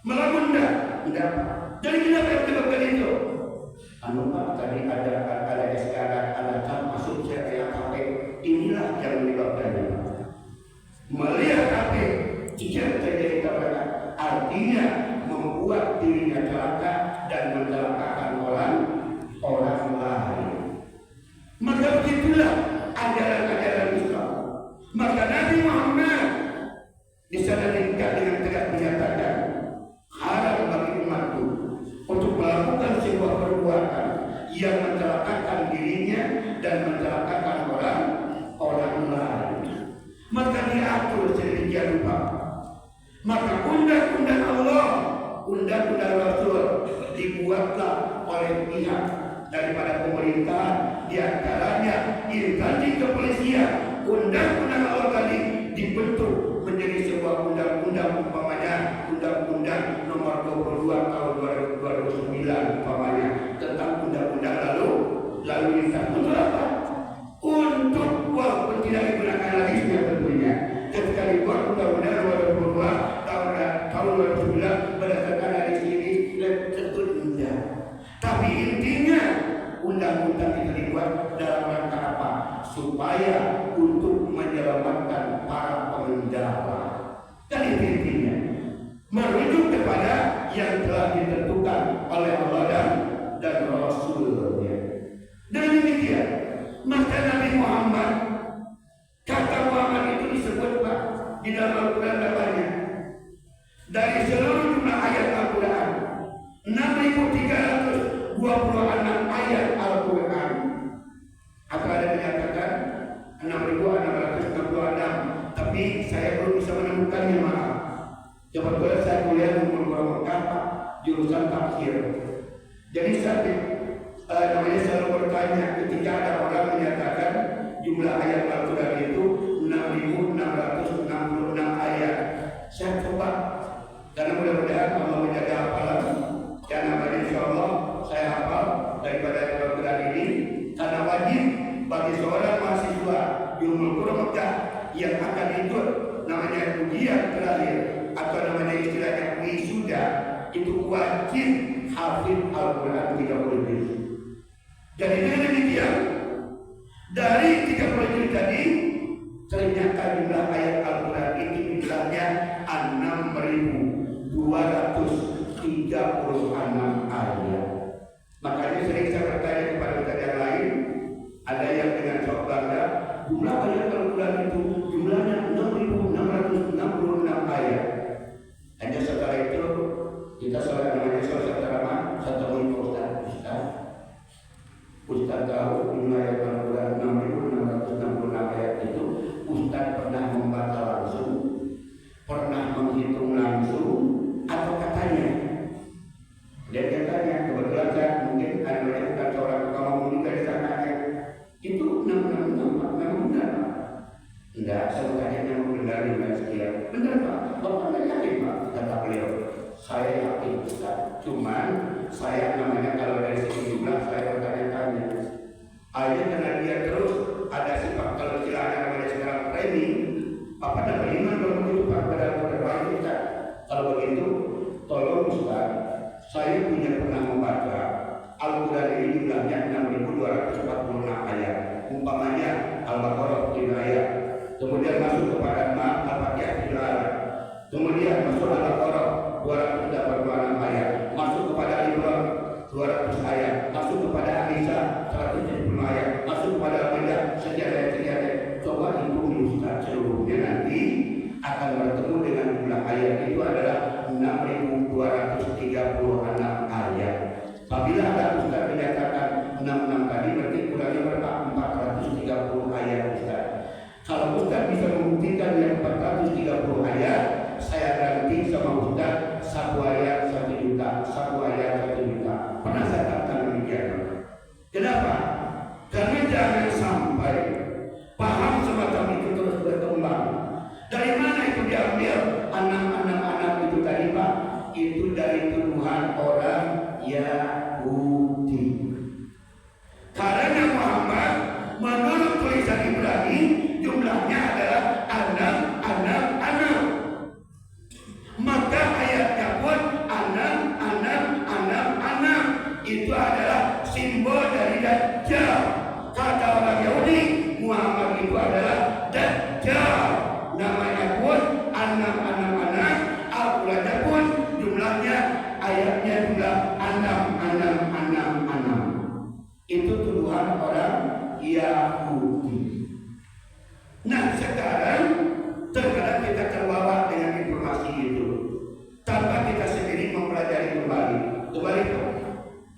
Melamun enggak? Enggak. Jadi kenapa yang menyebabkan itu? Pak, tadi ada SK, ada kan masuk saya KP. Inilah yang menyebabkannya. Melihat KP jika terjadi tabrakan, artinya membuat dirinya celaka dan mencelakakan orang lain. Maka begitulah ajaran-ajaran Islam. Maka Nabi Muhammad di sana dengan tegas menyatakan haram bagi umatku untuk melakukan sebuah perbuatan yang mencelakakan dirinya dan mencelakakan orang lain. Maka diatur sedemikian rupa. Maka undang-undang Allah, undang-undang Rasul dibuatlah oleh pihak daripada pemerintah, diantaranya instansi kepolisian. Undang-undang Allah tadi dibentuk menjadi sebuah undang-undang, umpamanya Undang-Undang Nomor 22 Tahun 2009 umpamanya tentang undang-undang lalu lintas. Untuk apa? Untuk walaupun tidak digunakan lagi tentunya. Ketika dibuat Undang-Undang Nomor 22 tahun 2009 berdasarkan hadis ini tentu indah. Tapi intinya undang-undang itu dibuat dalam rangka apa? Supaya untuk menyelamatkan para pengendara. Dan itu intinya merujuk kepada yang telah ditentukan oleh Allah dan Rasulnya. Dan demikian maka Nabi Muhammad, kata Muhammad itu disebut Pak di dalam Al-Quran banyak. Dari seluruh jumlah ayat Al-Quran 6.326 ayat Al-Quran, atau ada menyatakan 6.666, tapi saya belum bisa menemukannya, maaf. Kebetulan saya kuliah di Ummul Qura jurusan tafsir. Jadi saya namanya selalu bertanya ketika ada orang menyatakan jumlah ayat Al-Quran itu 6.666 ayat. Saya coba, karena mudah-mudahan Allah menjaga hafalan. Dan namanya insya Allah saya hafal daripada Al-Quran ini, karena wajib bagi seorang mahasiswa di Ummul Qura Mekah yang akan ikut namanya ujian terakhir atau namanya istilahnya wisuda, itu wajib hafid Al-Quran 30 juz. Jadi dengan demikian, dari 30 juz tadi ternyata jumlah ayat Al-Quran ini jumlahnya 6.236 ayat. Makanya sering saya bertanya kepada ustaz yang lain, ada yang dengan sok bangga, jumlah ayat Al-Quran itu jumlahnya 6.666 ayat. Hanya setelah itu kita salah namanya selesai ceramah, saya temui Ustaz tahu jumlah ayat Al-Quran 6.666 ayat itu Ustaz pernah membaca langsung, pernah menghitung langsung, atau katanya. Dan katanya kebetulan saya mungkin ada bukan seorang tukang ngomong juga di sana, itu 666 memang benar Pak? Enggak, saya tanya memang benar dengan sekian. Benar Pak? Bapak nggak yakin Pak? Kata beliau, saya yakin Ustaz. Cuman saya namanya kalau dari segi jumlah saya bertanya-tanya. Akhirnya karena dia terus ada sifat kalau istilahnya namanya sekarang training, Bapak dan beriman kalau begitu Pak pada berbaik Ustaz. Kalau begitu, tolong Ustaz, saya punya pernah membaca Al-Quran ini jumlahnya 6.246 ayat. Umpamanya Al-Baqarah 5 ayat, kemudian masuk kepada Al-Fatihah 3 ayat, kemudian masuk Al-Baqarah 286 ayat, masuk kepada Al-Imran 200 ayat, masuk kepada An-Nisa 170 ayat, masuk kepada Al-Maidah sekian ayat. Coba hitung di Ustaz seluruhnya, nanti akan bertemu dengan jumlah ayat itu adalah 6.236 ayat. Apabila ada Ustaz menyatakan 66 tadi, berarti kurangnya berapa? 430 ayat Ustaz. Kalau Ustaz bisa membuktikan yang 430 ayat, saya ganti sama Ustaz 1 ayat 1 juta, 1 ayat 1 juta. Pernah saya katakan demikian. Kenapa? Karena jangan sampai paham semacam itu terus berkembang. Dari mana itu diambil? Anak-anak itu tadi Pak, itu dari tuduhan orang Yahudi. Karena Muhammad menurut tulisan Ibrani jumlahnya adalah anak. Maka ayatnya pun anak. Itu adalah simbol dari Dajjal. Kata orang Yahudi, Muhammad itu adalah Dajjal. Namanya pun anak. Al-Qurannya pun jumlahnya ayatnya juga anak. Itu tuduhan orang Yahudi. Nah sekarang terkadang kita terbawa dengan informasi itu tanpa kita sendiri mempelajari kembali.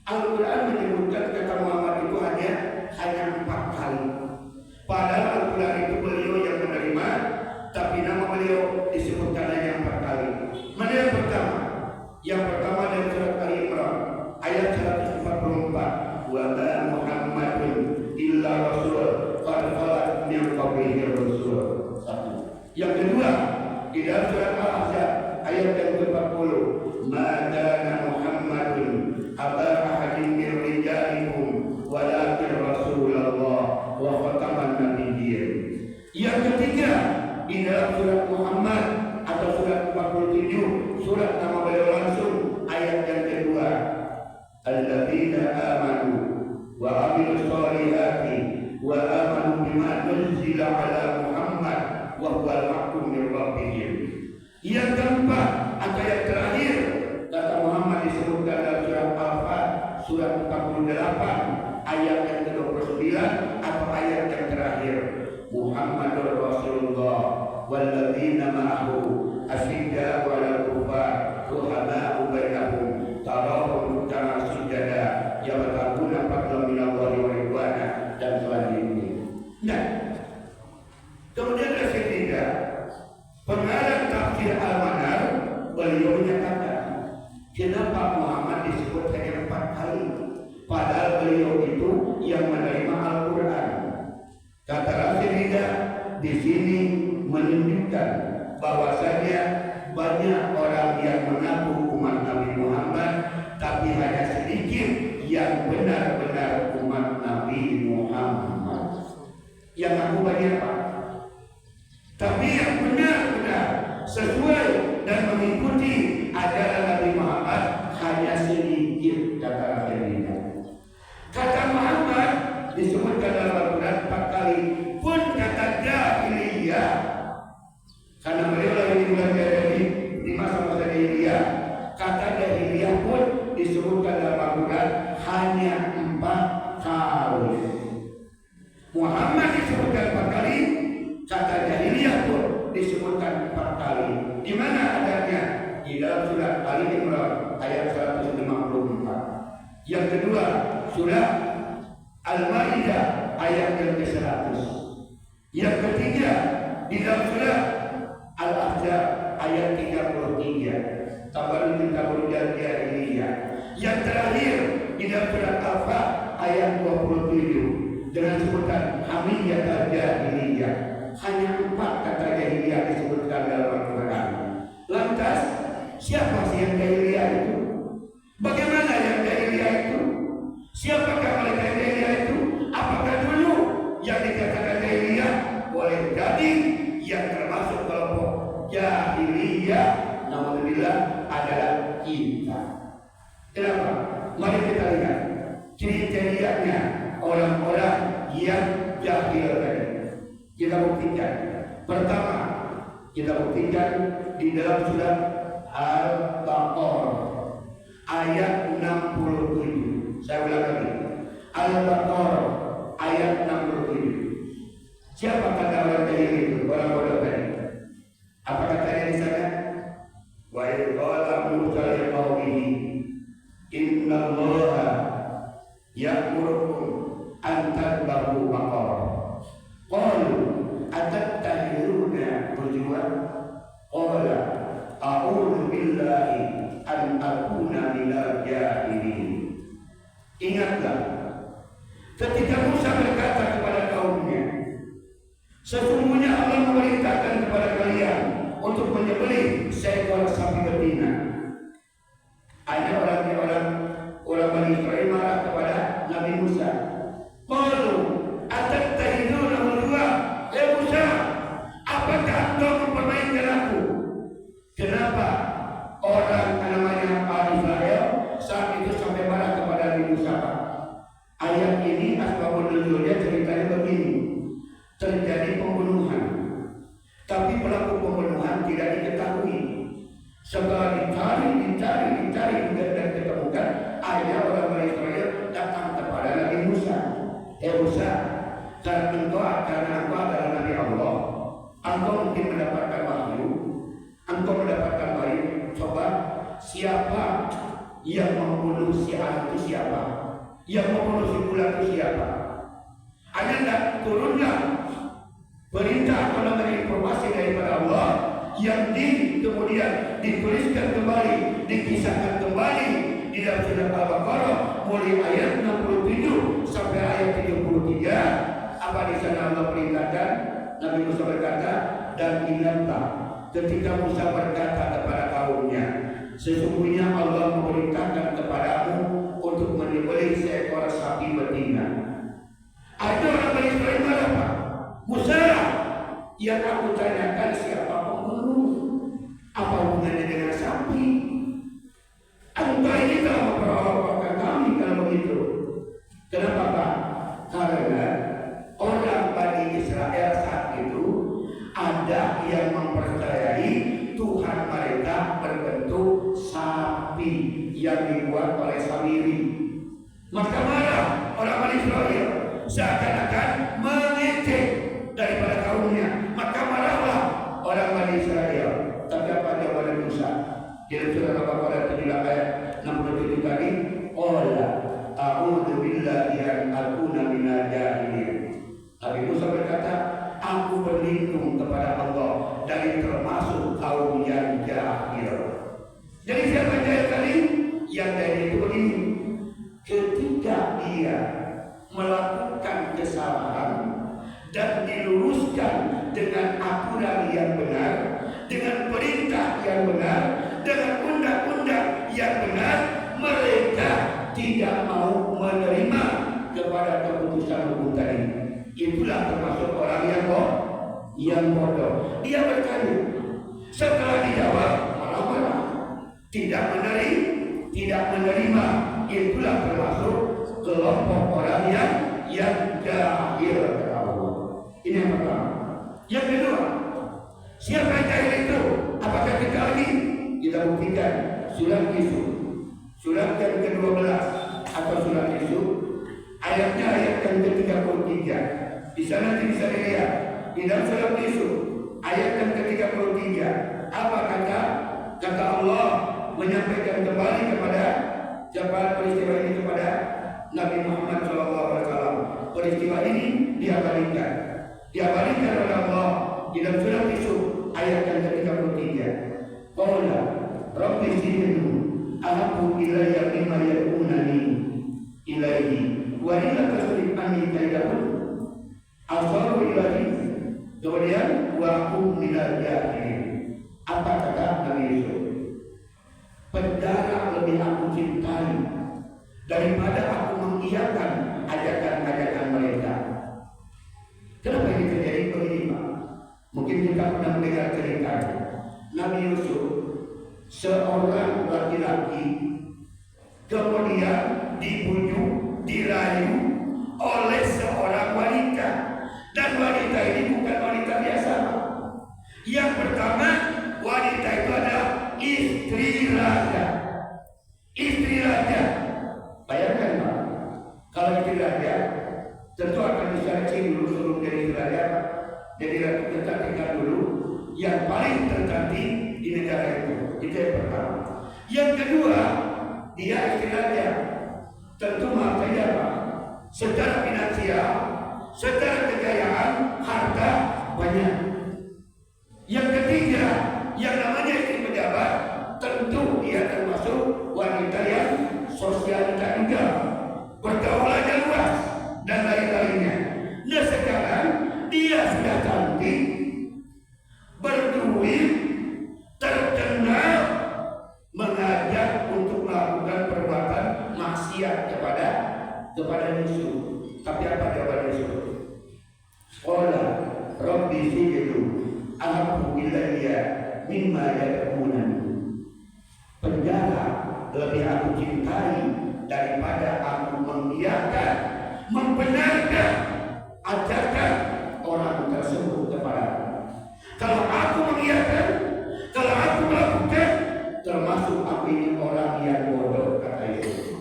Al-Quran menyebutkan kata Muhammad itu hanya 4 kali. Padahal Al-Quran itu beliau yang menerima, tapi nama beliau disebutkan hanya 4 kali. Mana yang pertama? Yang pertama dari surat Ali Imran ayat 144. Wa ma Muhammadun illa rasul qad khalat min qablihi rusul. Yang kedua di dalam surat Al-Ahzab ayat yang ke-40, ma kana Muhammadun aba ahadin min rijalikum walakin rasulullah wa khataman nabiyyin. Yang ketiga di dalam surat Muhammad atau surat 47, surat nama beliau langsung ayat yang kedua, alladzina amanu wa amilus solihati wa amanu bima nuzila ala Muhammad wa huwal haqqu min rabbihim. Yang keempat atau yang terakhir kata Muhammad disebutkan dalam surat Al-Fat surat 48 ayat yang ke-29 atau ayat yang terakhir, Muhammadur Rasulullah walladzina ma'ahu asyidda'u 'alal kuffar ruhama'u bainahum tarahum ruk'an sujada yabtaguna fadlan minallahi wa ridwana dan selanjutnya. Nah, kemudian yang ketiga, pengarang tafsir Al-Manar beliau menyatakan, kenapa Muhammad disebut hanya 4 kali? Padahal beliau itu yang menerima Al-Quran. Kata Rasulullah di sini menunjukkan bahwasanya banyak orang yang mengaku umat Nabi Muhammad, tapi hanya sedikit yang benar-benar umat Nabi Muhammad. Yang aku banyak Pak, tapi yang benar-benar sesuai dan mengikuti ajaran Nabi Muhammad hanya sedikit, kata Rasulullah. Kata Muhammad disebutkan dalam Al-Quran 4 kali, pun kata jahiliyah, karena beliau lagi dibuat di masa-masa jahiliyah. Kata jahiliyah pun disebutkan dalam Al-Quran hanya 4 kali. Muhammad disebutkan 4 kali, kata jahiliyah pun disebutkan 4 kali. Di mana adanya? Di dalam surat Ali Imran ayat 154. Yang kedua, surah Al-Maidah ayat yang ke-100. Yang ketiga, di dalam surah Al-Ahzab ayat 33. Tabarun tabarun jahiliyah. Yang terakhir di dalam surat Al-Fa ayat 27 dengan sebutan hamiyah al-jahiliyah. Hanya 4 kata jahiliyah disebutkan dalam Al-Quran. Lantas siapa sih yang jahiliyah itu? Bagaimana yang jahiliyah itu? Siapakah mereka yang jahiliyah itu? Apakah dulu yang dikatakan jahiliyah boleh jadi yang termasuk kelompok jahiliyah? Alhamdulillah adalah kita. Kenapa? Mari kita lihat ciri-cirinya orang-orang yang jahil tadi. Kita buktikan. Pertama, kita buktikan di dalam surat Al-Baqarah ayat 67. Saya ulang lagi. Al-Baqarah ayat 67. Siapa kata orang jahil itu? Orang bodoh tadi. Apa katanya di sana? Wa idh qala Musa liqaumihi innallaha ya'murukum an tadbahu baqarah. Qalu atattakhiduna huzwa? Qala a'udzu billahi an akuna minal jahilin. Ingatlah ketika Musa berkata kepada kaumnya, sesungguhnya Allah memerintahkan kepada kalian untuk menyembelih seekor sapi betina. Ada orang Bani Israil marah kepada Nabi Musa. Qalu atattakhiduna huzwa? Musa, apakah kau mempermainkan aku? Kenapa orang namanya Israel saat itu sampai marah kepada Nabi Musa? Ayat ini asbabun nuzulnya ceritanya begini. Terjadi pembunuhan, tapi pelaku pembunuhan tidak diketahui. Setelah dicari dan ditemukan, akhirnya orang Israel datang kepada Nabi Musa. Musa, karena engkau adalah Nabi Allah, engkau mungkin mendapatkan wahyu, engkau mendapatkan wahyu. Coba siapa yang membunuh si anak itu siapa? Yang membunuh si bulan itu siapa? Hanya tidak turunlah perintah atau informasi daripada Allah yang kemudian dituliskan kembali, dikisahkan kembali di dalam surat Al-Baqarah mulai ayat 67 sampai ayat 73. Apa di sana Allah perintahkan? Nabi Musa berkata, dan ingatlah ketika Musa berkata kepada kaumnya, sesungguhnya Allah memerintahkan kepadamu untuk menyembelih seekor sapi betina. Ada orang Bani Israil marah, Pak. Musa, yang aku tanyakan siapa pembunuh? Apa hubungannya dengan sapi? Engkau ini telah memperolokkan kami kalau begitu. Kenapa, Pak? Karena orang Bani Israel saat itu ada yang mempercayai Tuhan mereka berbentuk sapi yang dibuat oleh Samiri. Maka marah orang Bani Israel, seakan-akan mengejek daripada kaumnya. Maka marahlah orang Bani Israel. Tapi apa jawaban Musa? Di dalam surah Al-Baqarah 7 ayat 67 tadi, qala a'udzu billahi an akuna minal jahilin. Nabi Musa berkata, aku berlindung kepada Allah dari termasuk kaum yang jahil. Jadi siapa yang jahil tadi? Yang jahil itu begini, ketika dia melakukan kesalahan dan diluruskan dengan aturan yang benar, dengan perintah yang benar, dengan undang-undang yang benar, mereka tidak mau menerima kepada keputusan hukum tadi. Itulah termasuk orang yang bodoh. Dia bertanya, setelah dijawab marah-marah, tidak menerima. Itulah termasuk kelompok orang yang jahil. Ini yang pertama. Yang kedua, siapa yang jahil itu? Apakah kita lagi? Kita buktikan surat Yusuf, surat yang ke-12 atau surat Yusuf, ayatnya ayat yang ke-33. Di sana nanti bisa dilihat di dalam surat Yusuf ayat yang ke-33 apa kata Allah menyampaikan kembali kepada jawaban peristiwa ini kepada Nabi Muhammad SAW. Peristiwa ini diabadikan oleh Allah di dalam surat Yusuf ayat yang ke-33. Qala rabbi zidni ahabbu ilayya mimma yad'unani ilaihi wa illa tasrif anni kaidahum asaru ilahi. Kemudian wa hum minal jahilin. Apa kata Nabi Yusuf? Penjara lebih aku cintai daripada aku mengiyakan ajakan-ajakan mereka. Kenapa ini terjadi begini, Pak? Mungkin kita pernah mendengar cerita Nabi Yusuf, seorang laki-laki, kemudian dibujuk, dirayu oleh seorang wanita, dan wanita ini bukan wanita biasa. Yang pertama, wanita itu adalah istri raja. Istri raja. Bayangkan, Pak, kalau istri raja tentu akan diseleksi dulu sebelum jadi istri raja. Jadi ratu kecantikan dulu yang paling tercantik di negara itu. Itu yang pertama. Yang kedua, dia istri raja. Tentu maaf saja, Pak, secara finansial, secara kekayaan, harta banyak. Yang ketiga, yang namanya istri pejabat, tentu dia termasuk wanita yang sosialita juga, pergaulannya luas dan lain-lainnya. Nah sekarang dia sudah cantik, berduit, terkenal, mengajak untuk melakukan perbuatan maksiat kepada Yusuf. Tapi apa jawaban Yusuf? Qala rabbi zidni ahabbu ilayya mimma yad'unani. Penjara lebih aku cintai daripada aku mengiyakan, membenarkan ajakan orang tersebut kepada. Kalau aku mengiyakan, kalau aku melakukan, termasuk aku ini orang yang bodoh, kata Yesus.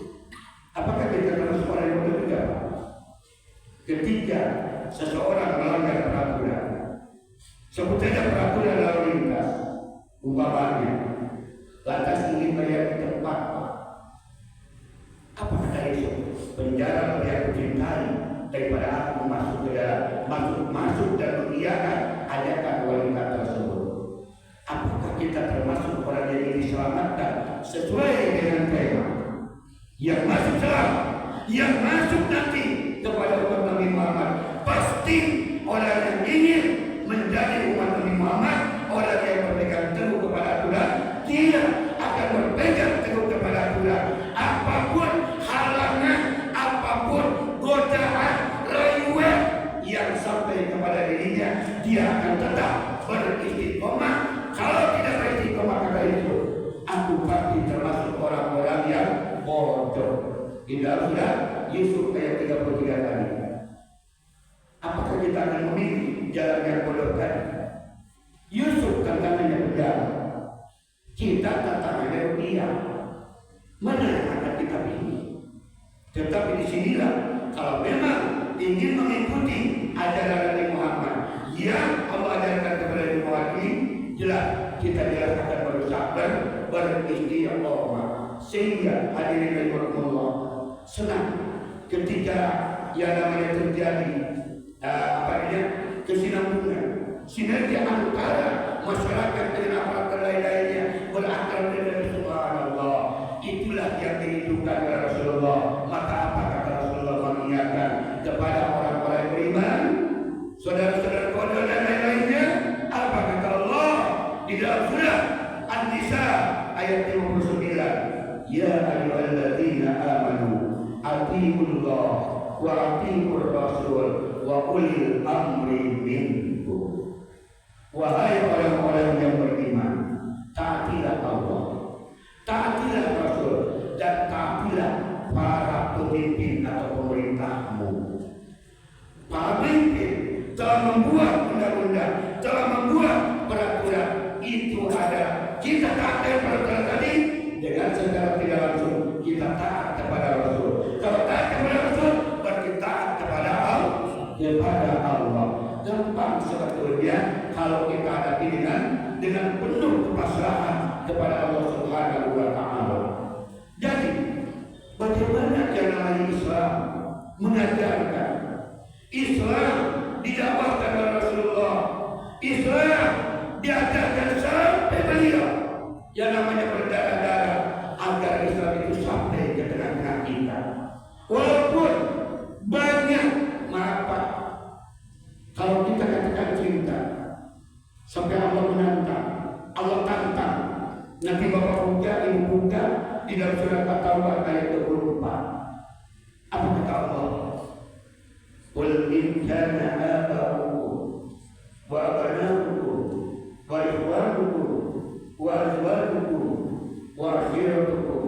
Apakah kita termasuk orang yang bodoh juga? Ketika seseorang melanggar peraturan, sebut saja peraturan lalu lintas, umpamanya lantas ingin bayar di tempat, apa kata Yesus? Penjara lebih aku cintai daripada aku masuk ke dalam, masuk dan mengiyakan ajakan wanita tersebut. Apakah kita termasuk orang yang ingin diselamatkan sesuai dengan tema? Yang masuk selamat, yang masuk nanti kepada umat Nabi Muhammad, pasti orang yang ingin menjadi umat Nabi Muhammad, orang yang berpegang teguh kepada aturan, dia akan berpegang teguh kepada aturan. Apapun halangan, apapun godaan, rayuan yang sampai kepada dirinya, dia akan tetap beristiqomah. Kalau tidak beristiqomah, kata itu, aku pasti termasuk orang-orang yang bodoh. Di dalam surat Yusuf ayat 33 tadi. Apakah kita akan memilih jalan yang bodoh tadi? Yusuf tantangannya penjara, kita tantangannya rupiah. Mana yang akan kita pilih? Tetapi disinilah, kalau memang ingin mengikuti ajaran Nabi Muhammad yang Allah ajarkan kepada Nabi Muhammad ini, jelas kita akan berusaha beristiqomah, sehingga hadirin rahimakumullah, senang ketika yang namanya terjadi kesinambungan, sinergi antara masyarakat dengan aparat lain-lainnya, berakrab dengan semua ayat 59. Ya ayyuhalladzina amanu atiiullah wa atiiur rasul wa ulil amri minkum. Wahai orang-orang yang beriman, taatilah Allah, taatilah Rasul, dan taatilah para pemimpin atau pemerintahmu. Para pemimpin telah membuat undang-undang, telah membuat peraturan, itu ada. Kita taat kepada peraturan tadi dengan secara tidak langsung kita taat kepada Rasul. Kalau taat kepada Rasul berarti taat kepada Allah. Gampang sebetulnya kalau kita hadapi dengan penuh kepasrahan kepada Allah Subhanahu wa Ta'ala. Jadi bagaimana yang namanya Islam mengajarkan, Islam didakwahkan oleh Rasulullah, Islam diajarkan sampai beliau yang namanya berdarah-darah agar Islam itu sampai ke tengah-tengah kita. Walaupun banyak merapat, kalau kita katakan cinta sampai Allah menantang, Allah tantang. Nanti Bapak buka, Ibu buka di dalam surat At-Taubah ayat 24. Apa kata Allah? Qul in kana aba'ukum wa abna'ukum wa ikhwanukum wa azwajukum wa ashiratukum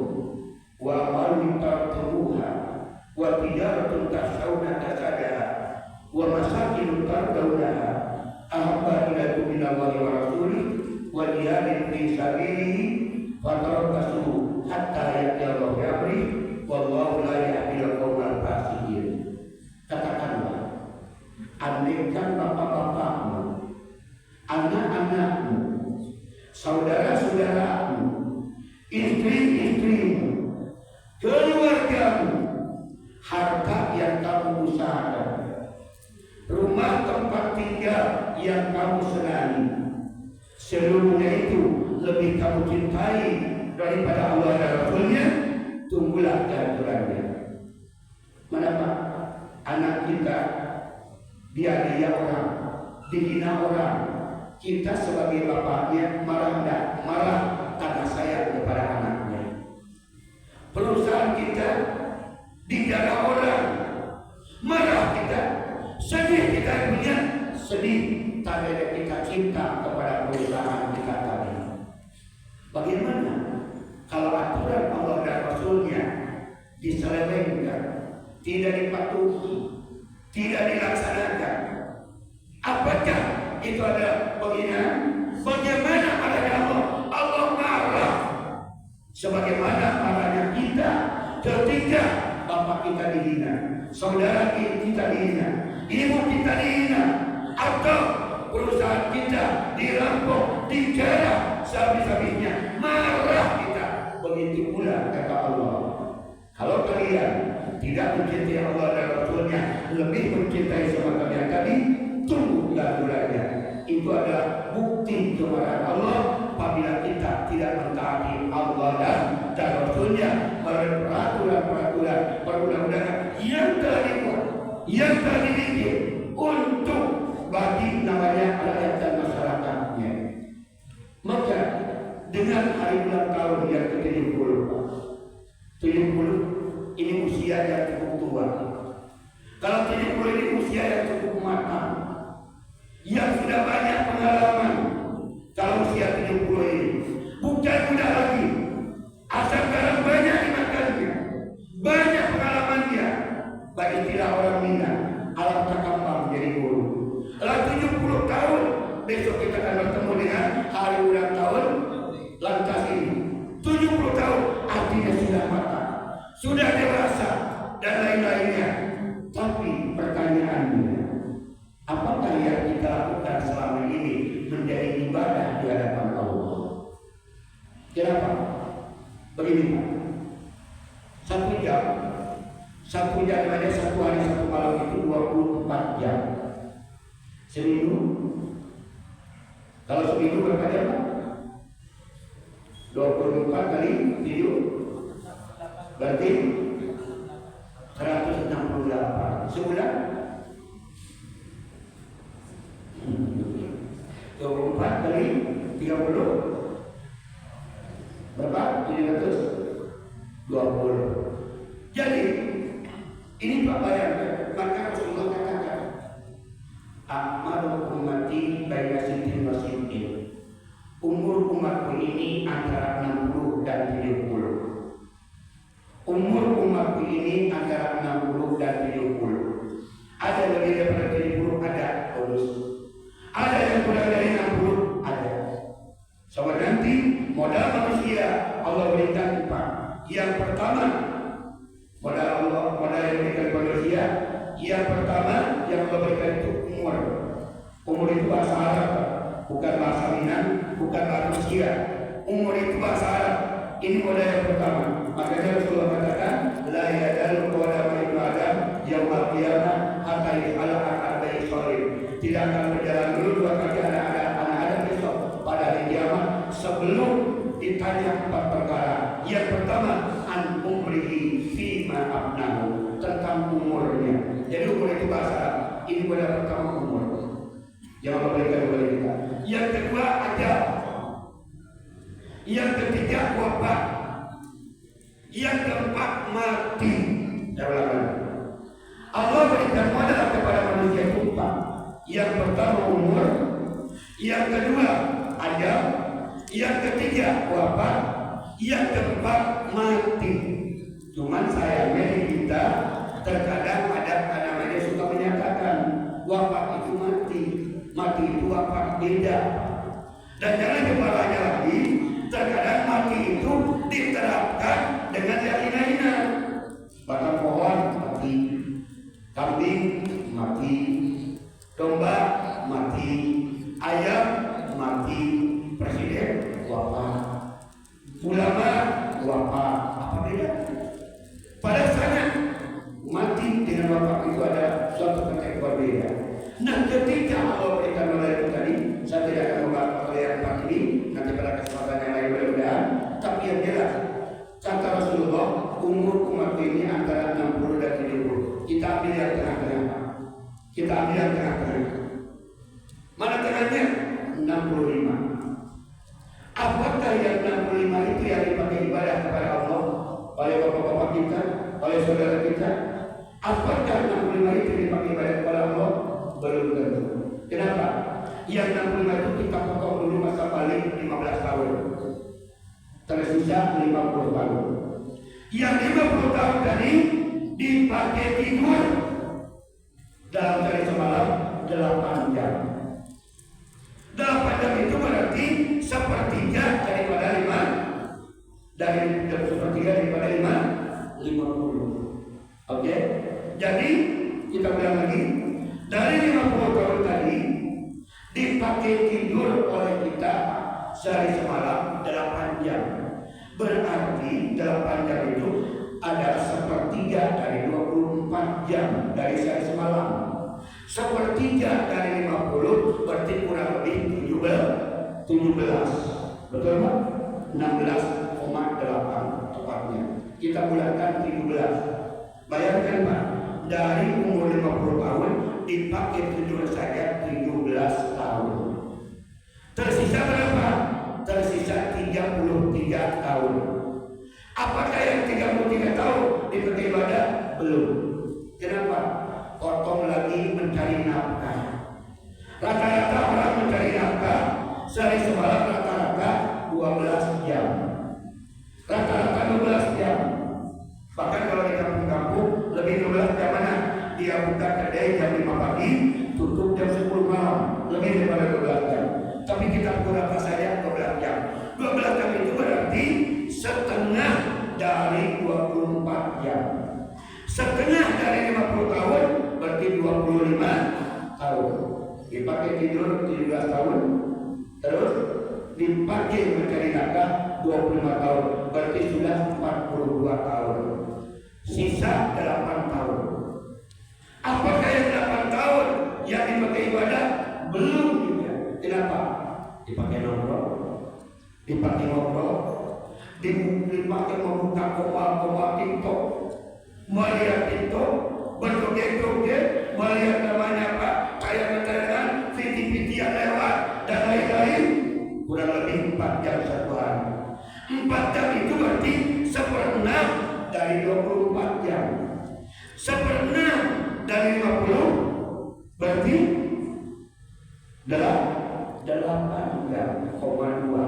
wa amwalun tartumuha wa tijaratun takhshawna kasadaha wa masakin tardawnaha ahabba ilaikum minallahi wa rasulih wa jihadin fi sabilihi fatarabbasu hatta ya'tiya Allahu bi amrih wallahu la yahdi al-qawmal fasiqin. Katakanlah, andaikan bapak-bapakmu, anak-anakmu, saudara-saudaramu, istri-istrimu, keluargamu, harta yang kamu usahakan, rumah tempat tinggal yang kamu senangi, seluruhnya itu lebih kamu cintai daripada Allah dan Rasulnya, tunggulah kehancurannya. Kenapa? Anak kita dianiaya orang, dihina orang, kita sebagai bapaknya marah enggak? Marah karena sayang kepada anaknya. Perusahaan kita dijarah orang, marah kita, sedih kita punya, sedih tanda kita cinta kepada perusahaan kita tadi. Bagaimana kalau aturan Allah dan Rasulnya diselewengkan, tidak dipatuhi, tidak dilaksanakan? Apakah itu ada penghinaan? Bagaimana adanya Allah? Allah marah sebagaimana marahnya kita ketika bapak kita dihina, saudara kita dihina, ibu kita dihina, atau perusahaan kita dirampok, dijarah sehabis-habisnya, marah kita. Begitu pula kata Allah, kalau kalian tidak mencintai Allah dan Rasulnya, lebih mencintai sama kalian tadi, tunggu aturannya. Itu adalah bukti kemarahan Allah apabila kita tidak mentaati Allah dan Rasulnya melalui peraturan-peraturan perundang-undangan yang telah dibuat, yang telah dibikin untuk bagi namanya rakyat dan masyarakatnya. Maka dengan hari ulang tahun yang ke-70, 70 ini usia yang cukup tua. Kalau 70 ini usia yang cukup matang, yang sudah banyak pengalaman. Kalau usia 70 ini bukan muda lagi, asam garam banyak dimakannya, banyak pengalamannya. Baik istilah orang Minang, alam takambang jadi guru. Kalau 70 tahun, besok kita akan bertemu dengan hari ulang tahun lantas ini. 70 tahun artinya sudah matang, sudah dewasa dan lain-lainnya. Tapi pertanyaannya, apakah yang kita lakukan selama ini menjadi ibadah di hadapan Allah? Kenapa? Begini Pak, satu jam aja, satu hari satu malam itu 24 jam. Seminggu, kalau seminggu berapa jam Pak? 24 kali 7 berarti 168 sebulan. 24 kali 30 Berapa? 720. Jadi ini Pak bayangkan, maka Rasulullah katakan Akmaru ummati baina sintin wa sintin. Umur umatku ini antara 60 dan 70. Umur umatku ini antara 60 dan 70. Ada lebih daripada 70, ada bonus. Ada yang kurang dari 60, ada. Sobat nanti modal manusia Allah berikan 4. Yang pertama modal Allah, modal yang diberikan manusia. Yang pertama yang Allah berikan itu umur. Umur itu bahasa Arab, bukan bahasa Minang, bukan manusia. Umur itu bahasa Arab. Ini modal yang pertama. Makanya Rasulullah katakan, la yadalu qadama ibnu Adam yaumil qiyamah hatta yus'ala an arba'i sholih. Tidak akan berjalan dulu dua kaki anak Adam besok pada hari kiamat sebelum ditanya 4 perkara. Yang pertama an umrihi fima abnahu, tentang umurnya. Jadi umur itu bahasa Arab. Ini modal pertama umur yang Allah berikan kepada kita. Yang kedua ajal. Yang ketiga wafat. Yang keempat mati. Saya ulangi. Allah berikan modal kepada manusia itu 4. Yang pertama umur, yang kedua ajal, yang ketiga wafat, yang keempat mati. Cuman sayangnya di kita terkadang ada namanya suka menyatakan wafat itu mati, mati itu wafat, beda. Dan jangan kepalanya lagi, terkadang mati itu diterapkan dengan yang hina-hina. Batang pohon mati, kambing mati, domba mati, ayam mati, presiden wafat, ulama wafat. Apa beda? Pada sangat mati dengan wafat itu ada suatu konteks berbeda. Nah, ketika Allah berikan modal itu tadi, saya tidak akan membahas oleh yang 4 ini nanti pada kesempatan yang lain mudah-mudahan. Tapi yang jelas, kata Rasulullah, umur umat ini antara 60 dan 70. Kita ambil yang tengah-tengah. Kita ambil yang tengah-tengah. Mana tengahnya? 65. Apakah yang 65 itu yang dipakai ibadah kepada Allah oleh bapak-bapak kita, oleh saudara kita? Apakah 65 itu dipakai ibadah kepada Allah? Belum tentu. Kenapa? Yang 65 itu kita potong dulu masa balik 15 tahun. Tersisa 50 tahun. Yang 50 tahun tadi dipakai tidur dalam sehari semalam 8 jam. 8 jam itu berarti sepertiga daripada 5. Dari sepertiga daripada 50. Oke? Jadi kita bilang lagi, dari 50 tahun tadi dipakai tidur oleh kita sehari semalam 8 jam. Berarti 8 jam itu adalah sepertiga dari 24 jam dari sehari semalam. Sepertiga dari 50 berarti kurang lebih 17. Betul Pak? 16,8 tepatnya. Kita bulatkan 17. Bayangkan Pak, dari umur 50 tahun dipakai tidur saja 17 tahun. Tersisa berapa? Tersisa 33 tahun. Apakah yang 33 tahun dipakai ibadah? Belum. Kenapa? Potong lagi mencari nafkah. Rata-rata orang mencari nafkah sehari semalam rata-rata 12 jam. Rata-rata 12 jam. Bahkan kalau di kampung-kampung lebih 12 jam mana? Dia buka kedai jam 5 pagi, tutup jam 10 malam. Lebih daripada 12 jam. Tapi kita kurang saja 12 jam. 12 jam itu berarti setengah dari 24 jam. Setengah dari 50 tahun berarti 25 tahun. Dipakai tidur 17 tahun. Terus dipakai mencari nafkah 25 tahun. Berarti sudah 42 tahun. Sisa 8 tahun. Apakah yang 8 tahun yang dipakai ibadah? Belum juga. Kenapa? Dipakai nongkrong, dipakai ngobrol, dipakai membuka koma-koma TikTok, melihat TikTok, berjoget-joget, melihat namanya apa, tayangan-tayangan, video-video yang lewat dan lain-lain. Kurang lebih 4 jam satu hari. 4 4 jam itu berarti 1/6 dari 24 jam. 1/6 dari 50 berarti 8,2.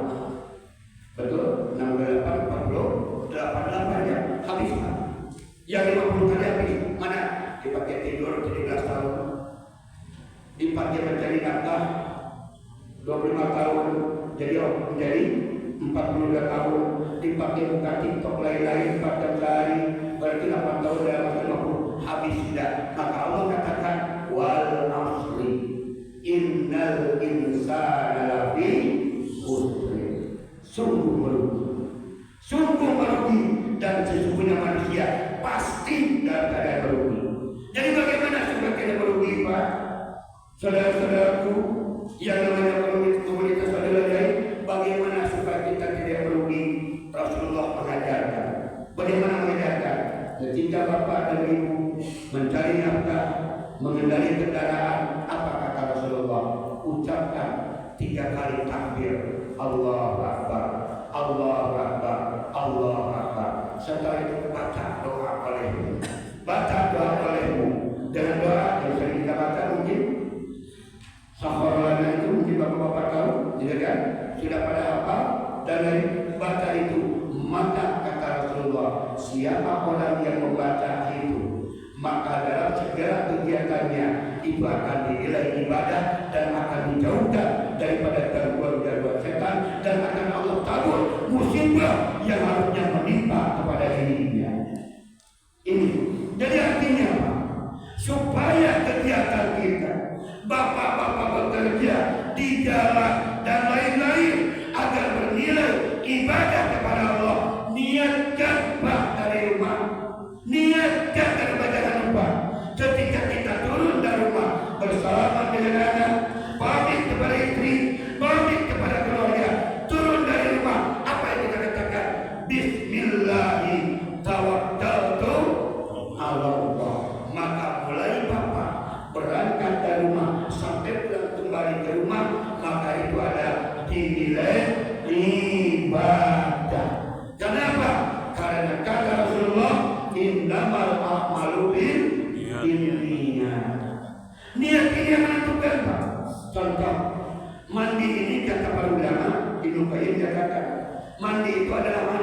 Betul? 68, 40, 88 jam. Habis. Yang 50 kali habis. Mana? Dipakai tidur 17 tahun. Dipakai mencari nafkah 25 tahun. Jadi 42 tahun. Dipakai buka TikTok lain-lain 4 jam sehari. Berarti 8 tahun dalam masa 50. Habis sudah. Maka Allah katakan wal asri innal insana lafi khusr. Sungguh merugi dan sesungguhnya manusia pasti dalam keadaan merugi. Jadi bagaimana supaya tidak merugi, Pak? Saudara-saudaraku yang namanya komunitas saudara lain, bagaimana supaya kita tidak merugi? Rasulullah mengajarkan. Bagaimana mengajarkan? Ketika bapak dan ibu mencari nafkah, mengendali kendaraan, apa kata Rasulullah? Ucapkan 3 kali takbir. Allahu Akbar, Allahu Akbar, Allahu Akbar. Setelah itu baca doa olehmu. Baca doa olehmu. Dengan doa yang sering kita baca mungkin Saharolana itu mungkin bapak-bapak tahu, tidak kan? Sudah pada hafal dan dari baca itu. Maka kata Rasulullah, siapa orang yang membaca itu, maka dalam segala kegiatannya itu akan dinilai ibadah dan akan dijauhkan daripada gangguan-gangguan setan dan akan Allah tabur musibah yang harusnya menimpa kepada dirinya. Ini jadi artinya apa? Supaya kegiatan kita, bapak-bapak bekerja di jalan dan lain-lain agar bernilai ibadah kepada Allah, niatkan Pak dari rumah, niatkan dari jangan lupa ketika kita turun dari rumah bersalaman dengan anak, pamit kepada istri, pamit kepada keluarga, turun dari rumah, apa yang kita katakan? Bismillahi tawakkaltu ala Allah. Maka mulai bapak berangkat dari rumah sampai pulang kembali ke rumah, maka itu ada dinilai ibadah. Kenapa? Karena kata Rasulullah, innamal a'malu binniyat. Niat ini yang menentukan, Pak. Contoh, mandi ini kata para ulama, Ibnu Qayyim katakan, mandi itu adalah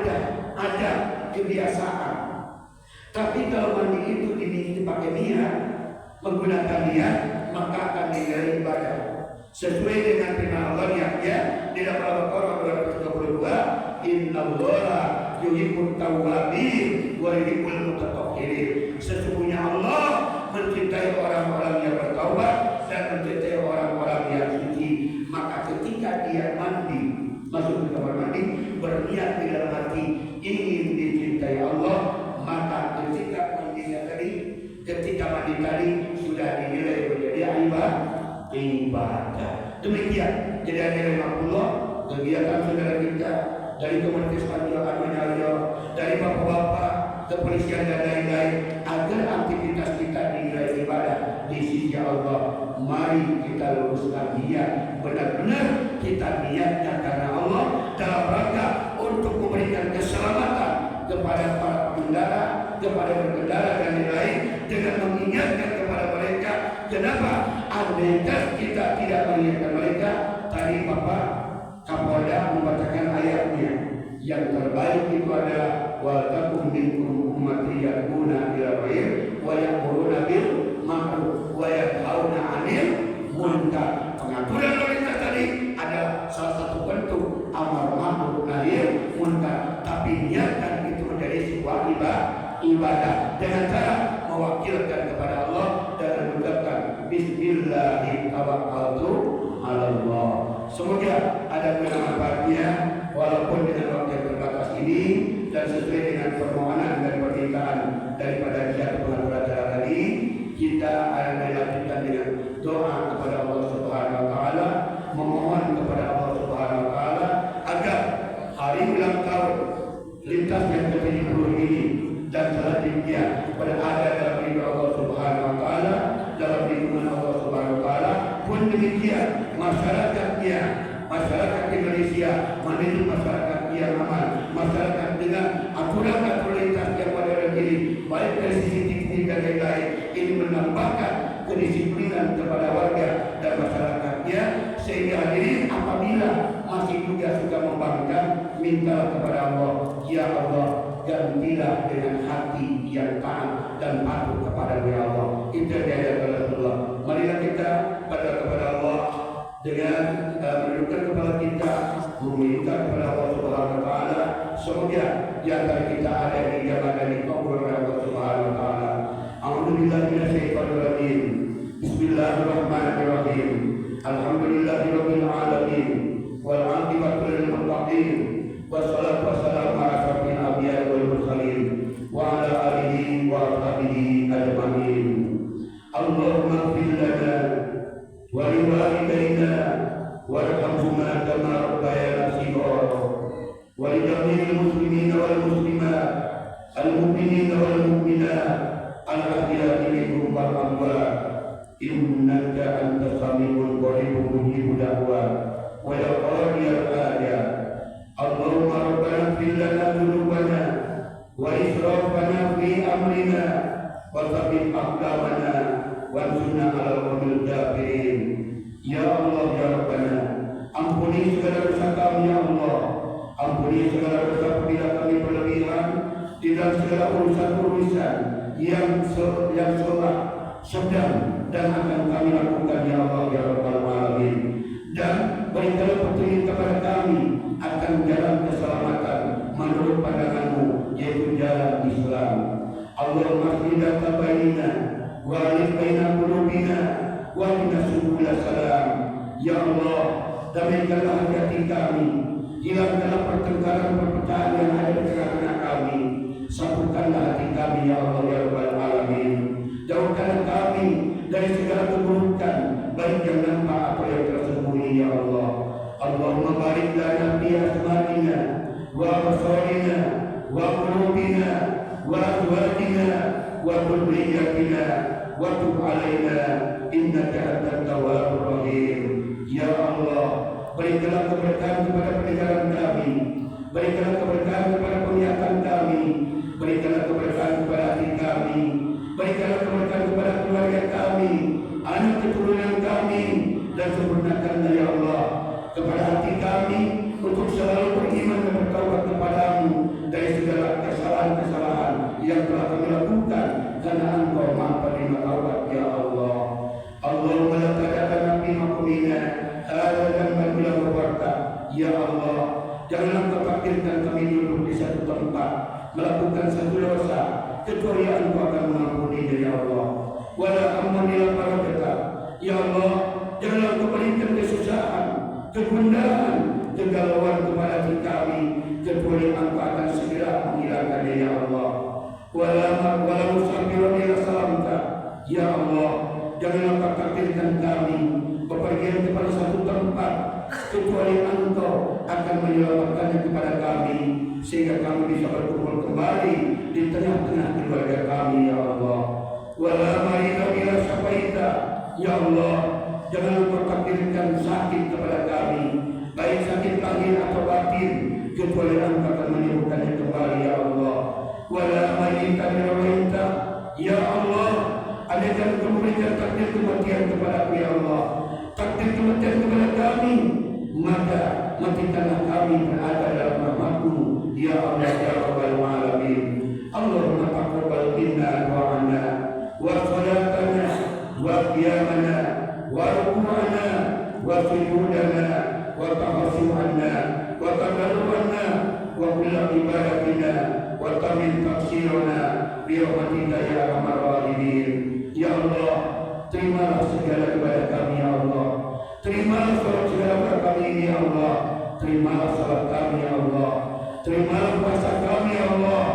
ada kebiasaan. Tapi kalau mandi itu dipakai niat, menggunakan niat, maka akan dinilai ibadah. Sesuai dengan firman Allah yang di dalam Al-Baqarah 232, innallaha yuhibbut tawwabin wa yuhibbul mutatahhirin. Sesungguhnya Allah mencintai orang-orang yang bertaubat dan mencintai orang-orang yang suci. Maka ketika dia mandi, masuk ke kamar mandi, berniat di dalam hati ingin dicintai Allah, maka ketika mandi tadi sudah dinilai menjadi ibadah. Demikian jadi ada 50 kegiatan saudara kita dari komunitas Anwar, dari bapak-bapak, kepolisian dan lain-lain, agar aktivitas kita dinilai ibadah di sisi Allah. Mari kita luruskan niat, benar-benar kita niatkan karena Allah dalam rangka untuk memberikan keselamatan kepada para pengendara, kepada berkendara dan lain-lain, dengan mengingatkan kepada mereka. Kenapa? Andaikan kita tidak mengingatkan mereka, tadi Bapak Kapolda membacakan ayatnya. Yang terbaik itu adalah wa takum minkum ummati yad'una ila khair wa ya'muruna bil ma'ruf wa yanhauna 'anil munkar. Pengaturan lalu lintas tadi adalah salah satu bentuk amar ma'ruf nahi munkar, tapi niatkan itu menjadi sebuah ibadah dengan cara mewakilkan kepada Allah dan mengucapkan bismillahi tawakkaltu ala Allah. Semoga ada manfaatnya walaupun dengan waktu yang terbatas ini, dan sesuai dengan permohonan dan permintaan daripada pihak pengaturan acara tadi, kita akan melanjutkan dengan doa kepada Allah Subhanahu wa taala, memohon kepada Allah Subhanahu wa taala agar hari ulang tahun lintas yang ke-70 ini dan selanjutnya berada dalam ridha Allah Subhanahu wa taala, dalam lindungan Allah Subhanahu wa taala. Pun demikian masyarakat Indonesia menuju masyarakat yang aman, masyarakat kedisiplinan kepada warga dan masyarakatnya, sehingga hadirin apabila masih juga suka membangkang, minta kepada Allah, ya Allah, gantilah dengan hati yang taat dan patuh kepada ya Allah. Itu yang diajarkan Rasulullah. Marilah kita pada kepada Allah dengan menundukkan kepala kita, meminta kepada Allah Subhanahu wa taala. Semoga di antara kita ada yang dijabah dan dikabul oleh Allah Subhanahu wa taala. A'udzubillahi minasyaitonir rajim. Bismillahirrahmanirrahim. Alhamdulillahirabbil alamin. Wal 'aqibatu lil muttaqin. Wassalatu wassalamu ala asyrofil anbiya'i wal mursalin wa ala alihi wa ashabihi ajma'in. Allahumma ighfir lana wa liwalidayna warhamhuma kama rabbayana shighara wa li jami'il muslimina wal muslimat al mu'minina wal mu'minat al ahya'i minhum wal amwat innaka antas samiul qaribun mujibud da'wat wa ya qadiyal hajat. Allahumma rabbana ighfir lana dhunubana wa israfana fi amrina wa tsabbit aqdamana wansurna 'alal qawmil kafirin. Ya Allah ya Rabbana, ampuni segala dosa kami ya Allah. Ampuni segala dosa bila kami berlebihan di dalam segala urusan-urusan yang sedang dan akan kami lakukan ya Allah ya Rabbal alamin. Dan berikanlah petunjuk kepada kami akan jalan keselamatan menurut pandangan-Mu, yaitu jalan Islam. Allahumma hdina tabaina wa alif baina qulubina wa inna subul salam. Ya Allah, damaikanlah hati kami, hilangkanlah pertengkaran perpecahan yang ada di tengah-tengah kami, satukanlah hati kami ya Allah ya Rabbal alamin. Jauhkanlah kami dari segala keburukan, baik yang nampak atau yang tersembunyi ya Allah. Allahumma barik lana fi asma'ina wa absarina wa qulubina wa azwajina wa dhurriyyatina wa tub 'alaina innaka antat tawwabur rahim. Ya Allah, berikanlah keberkahan kepada pendengaran kami, berikanlah keberkahan kepada penglihatan kami, berikanlah keberkahan kepada hati kami, berikanlah keberkahan kepada keluarga kami, anak keturunan kami, dan sempurnakanlah ya Allah kepada hati kami untuk selalu beriman dan bertaubat kepadamu dari segala kesalahan-kesalahan yang telah kami lakukan, karena Engkau Maha Penerima taubat ya Allah. Allahumma la tad'ana fi maqamina hadza dhanban illa ghafarta. Ya Allah, janganlah Engkau takdirkan kami duduk di satu tempat melakukan satu dosa kecuali Engkau akan mengampuni ya Allah. Wala hamman illa farajta. Ya Allah, janganlah Engkau berikan kesusahan, kegundahan, kegalauan kepada hati kami kecuali Engkau akan segera menghilangkannya ya Allah. Wala musafirun ila salamta. Ya Allah, janganlah Engkau takdirkan kami bepergian kepada satu tempat kecuali Engkau akan menyelamatkannya kepada kami, sehingga kami bisa berkumpul kembali di tengah-tengah keluarga kami ya Allah. Wala marida ila syafaita. Ya Allah, jangan Engkau takdirkan sakit kepada kami, baik sakit lahir atau batin, kecuali Engkau akan menyembuhkannya kembali ya Allah. Wala mayyitan rawaita. Ya Allah, andaikan Engkau memberikan takdir kematian kepada ya Allah, takdir kematian kepada kami, maka matikanlah kami berada dalam rahmat-Mu ya Allah ya Rabbal alamin. Allahumma taqabbal minna du'ana wa salatana wa qiyamana wa ruku'ana wa sujudana wa tahassu'ana wa tadarru'ana wa kulla ibadatina wa tamin tafsirana bi rahmatika ya arhamar rahimin. Ya Allah, terimalah segala ibadah kami ya Allah. Terimalah salat segala kami ini ya Allah. Terimalah salat kami ya Allah. Terimalah puasa kami ya Allah.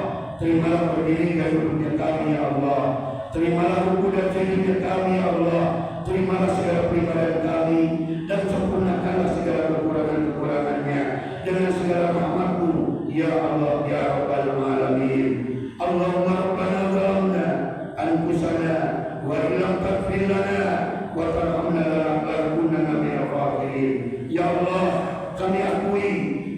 Terimalah berdiri dan duduknya kami ya Allah. Terimalah ruku dan sujudnya kami ya Allah. Terimalah segala peribadahan kami dan sempurnakanlah segala kekurangan-kekurangannya dengan segala rahmat-Mu ya Allah ya Rabbal alamin. Allahumma rabbana zalamna anfusana wa illam taghfir lana wa tarhamna lanakunanna minal khasirin. Ya Allah, kami akui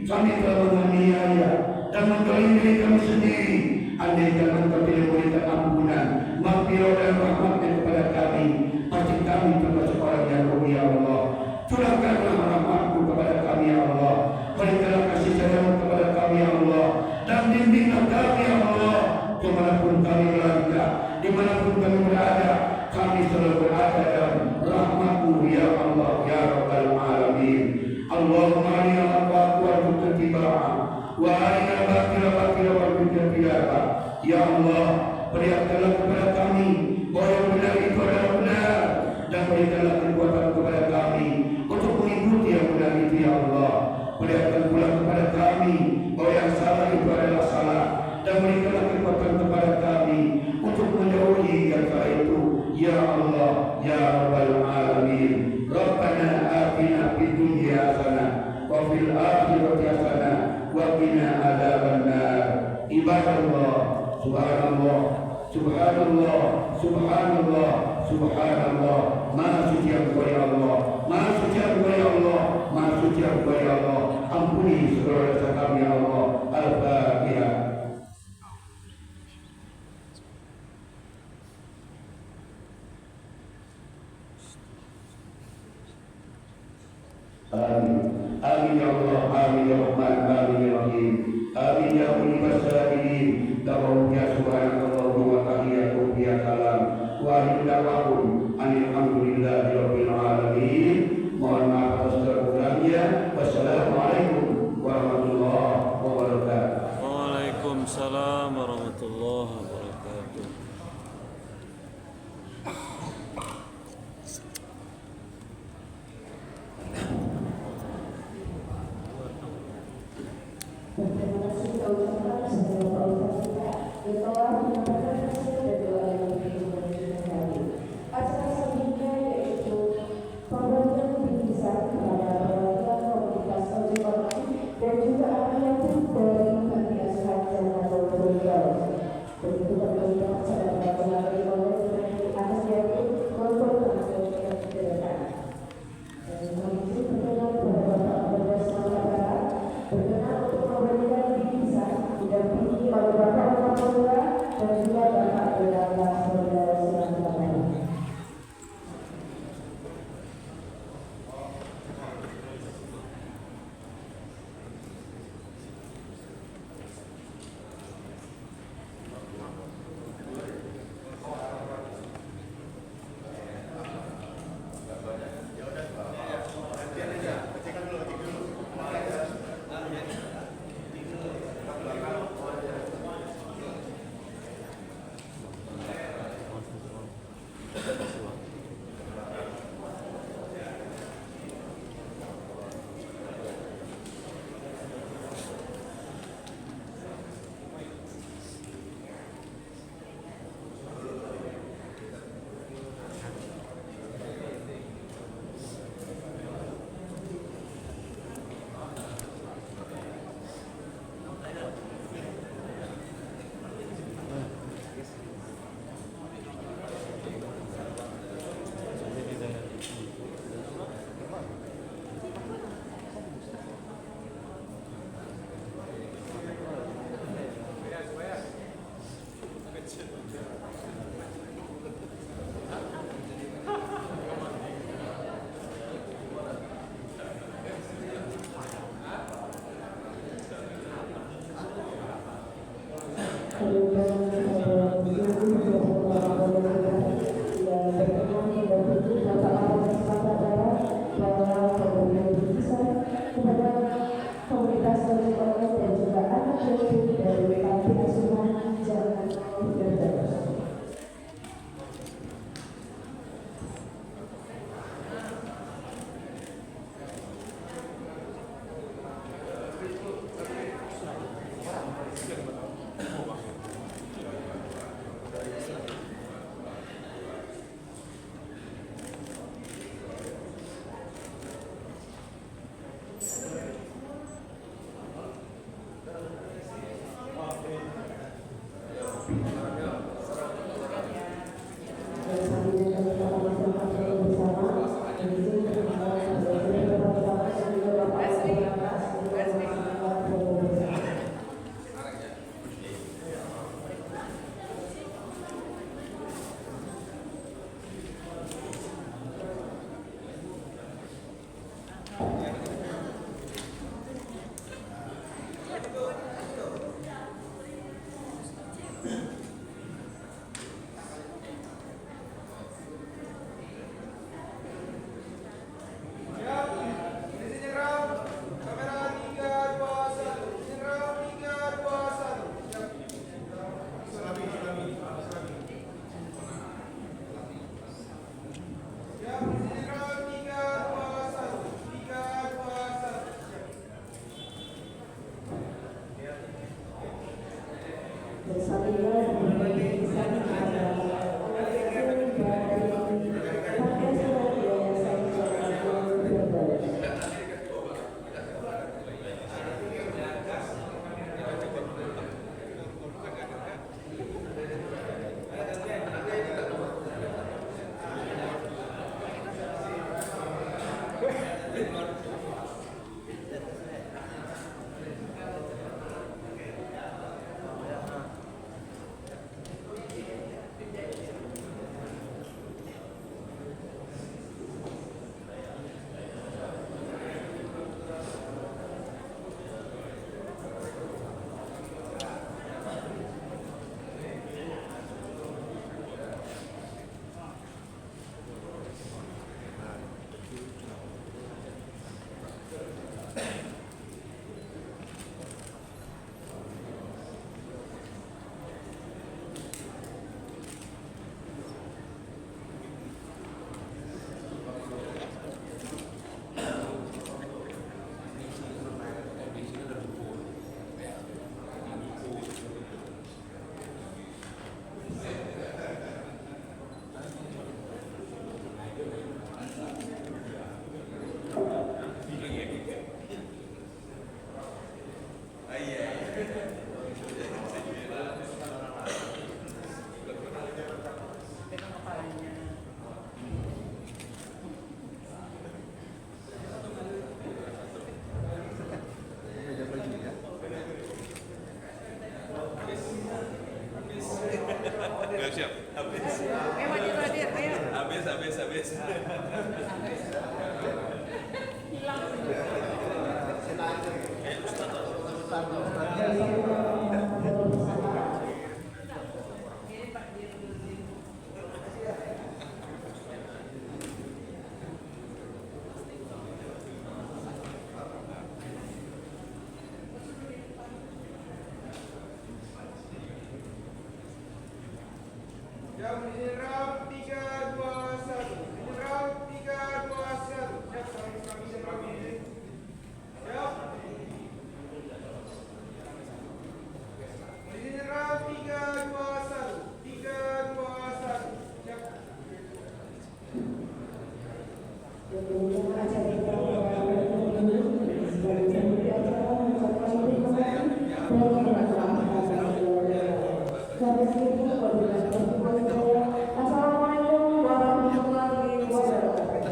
kami telah menganiaya dan mendolimi diri kami sendiri. Andaikan Engkau tidak memberikan ampunan, maghfirah dan rahmat kepada kami, pasti kami termasuk orang yang rugi ya Allah. Curahkanlah rahmat-Mu kepada kami ya Allah. Berikanlah kasih sayang kepada kami ya Allah, dan bimbinglah kami ya Allah. Kemanapun kami melangkah, dimanapun kami berada, kami selalu berada dalam rahmat-Mu ya Allah ya Rabbal Alamin. Allahumma arina al-haqqa warzuqna ittiba'ah wa arina al-batila warzuqna ijtinabah. Ya Allah, perlihatkanlah kepada kami bahwa yang benar itu adalah benar, dan berikanlah kekuatan kepada kami untuk mengikuti yang benar itu ya Allah. Perlihatkan pula kepada kami bahwa yang salah itu adalah salah, dan berikanlah kekuatan kepada kami untuk menjauhi yang salah itu ya Allah ya Rabbal Alamin. Rabbana atina fid dunya hasanah wa fil akhirati hasanah wa qina adzabannar. Ibadallah, subhanallah, subhanallah, subhanallah, subhanallah. Maha suci Engkau ya Allah, maha suci Engkau ya Allah, maha suci Engkau ya Allah. Ampuni segala dosa kami ya Allah. Al-Fatihah. Amin. Amin ya Allah, amin ya Rahman, amin ya Rahim. Amin ya Mulimah Salamin. Dawahnya subhanallah wa tahiyatu biya salam. Wa hidawahum alhamdulillahi rabbil alamin. Mohon maaf atas kekurangannya. Wassalamualaikum warahmatullahi wabarakatuh. Waalaikumsalam warahmatullahi wabarakatuh. Terima kasih kita ucapkan sebagai Pak Ustaz kita yang telah menyampaikan hasil dan doa yang diberikan kami. Acara selanjutnya yaitu pemberian bingkisan kepada perwakilan komunitas ojek online dan juga anak yatim dari panti asuhan Jannatul Firdaus. Begitu pemerintah acara perwakilan ojek online dari atas yatim kelompok tenaga yang diadakan. Dan kami berkenan kepada Bapak Kapolres Sumatera Barat berkenan untuk memberikan bingkisan didampingi oleh Bapak Kapolda dan juga Bapak Bendahara Saudara Sumatera Barat.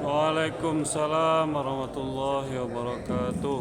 Waalaikumsalam warahmatullahi wabarakatuh.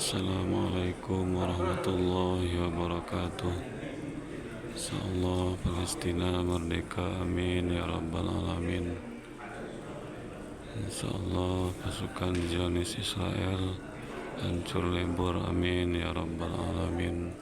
Assalamualaikum warahmatullahi wabarakatuh. Insyaallah Palestina merdeka, amin ya rabbal alamin. Insyaallah pasukan Zionis Israel hancur lebur, amin ya rabbal alamin.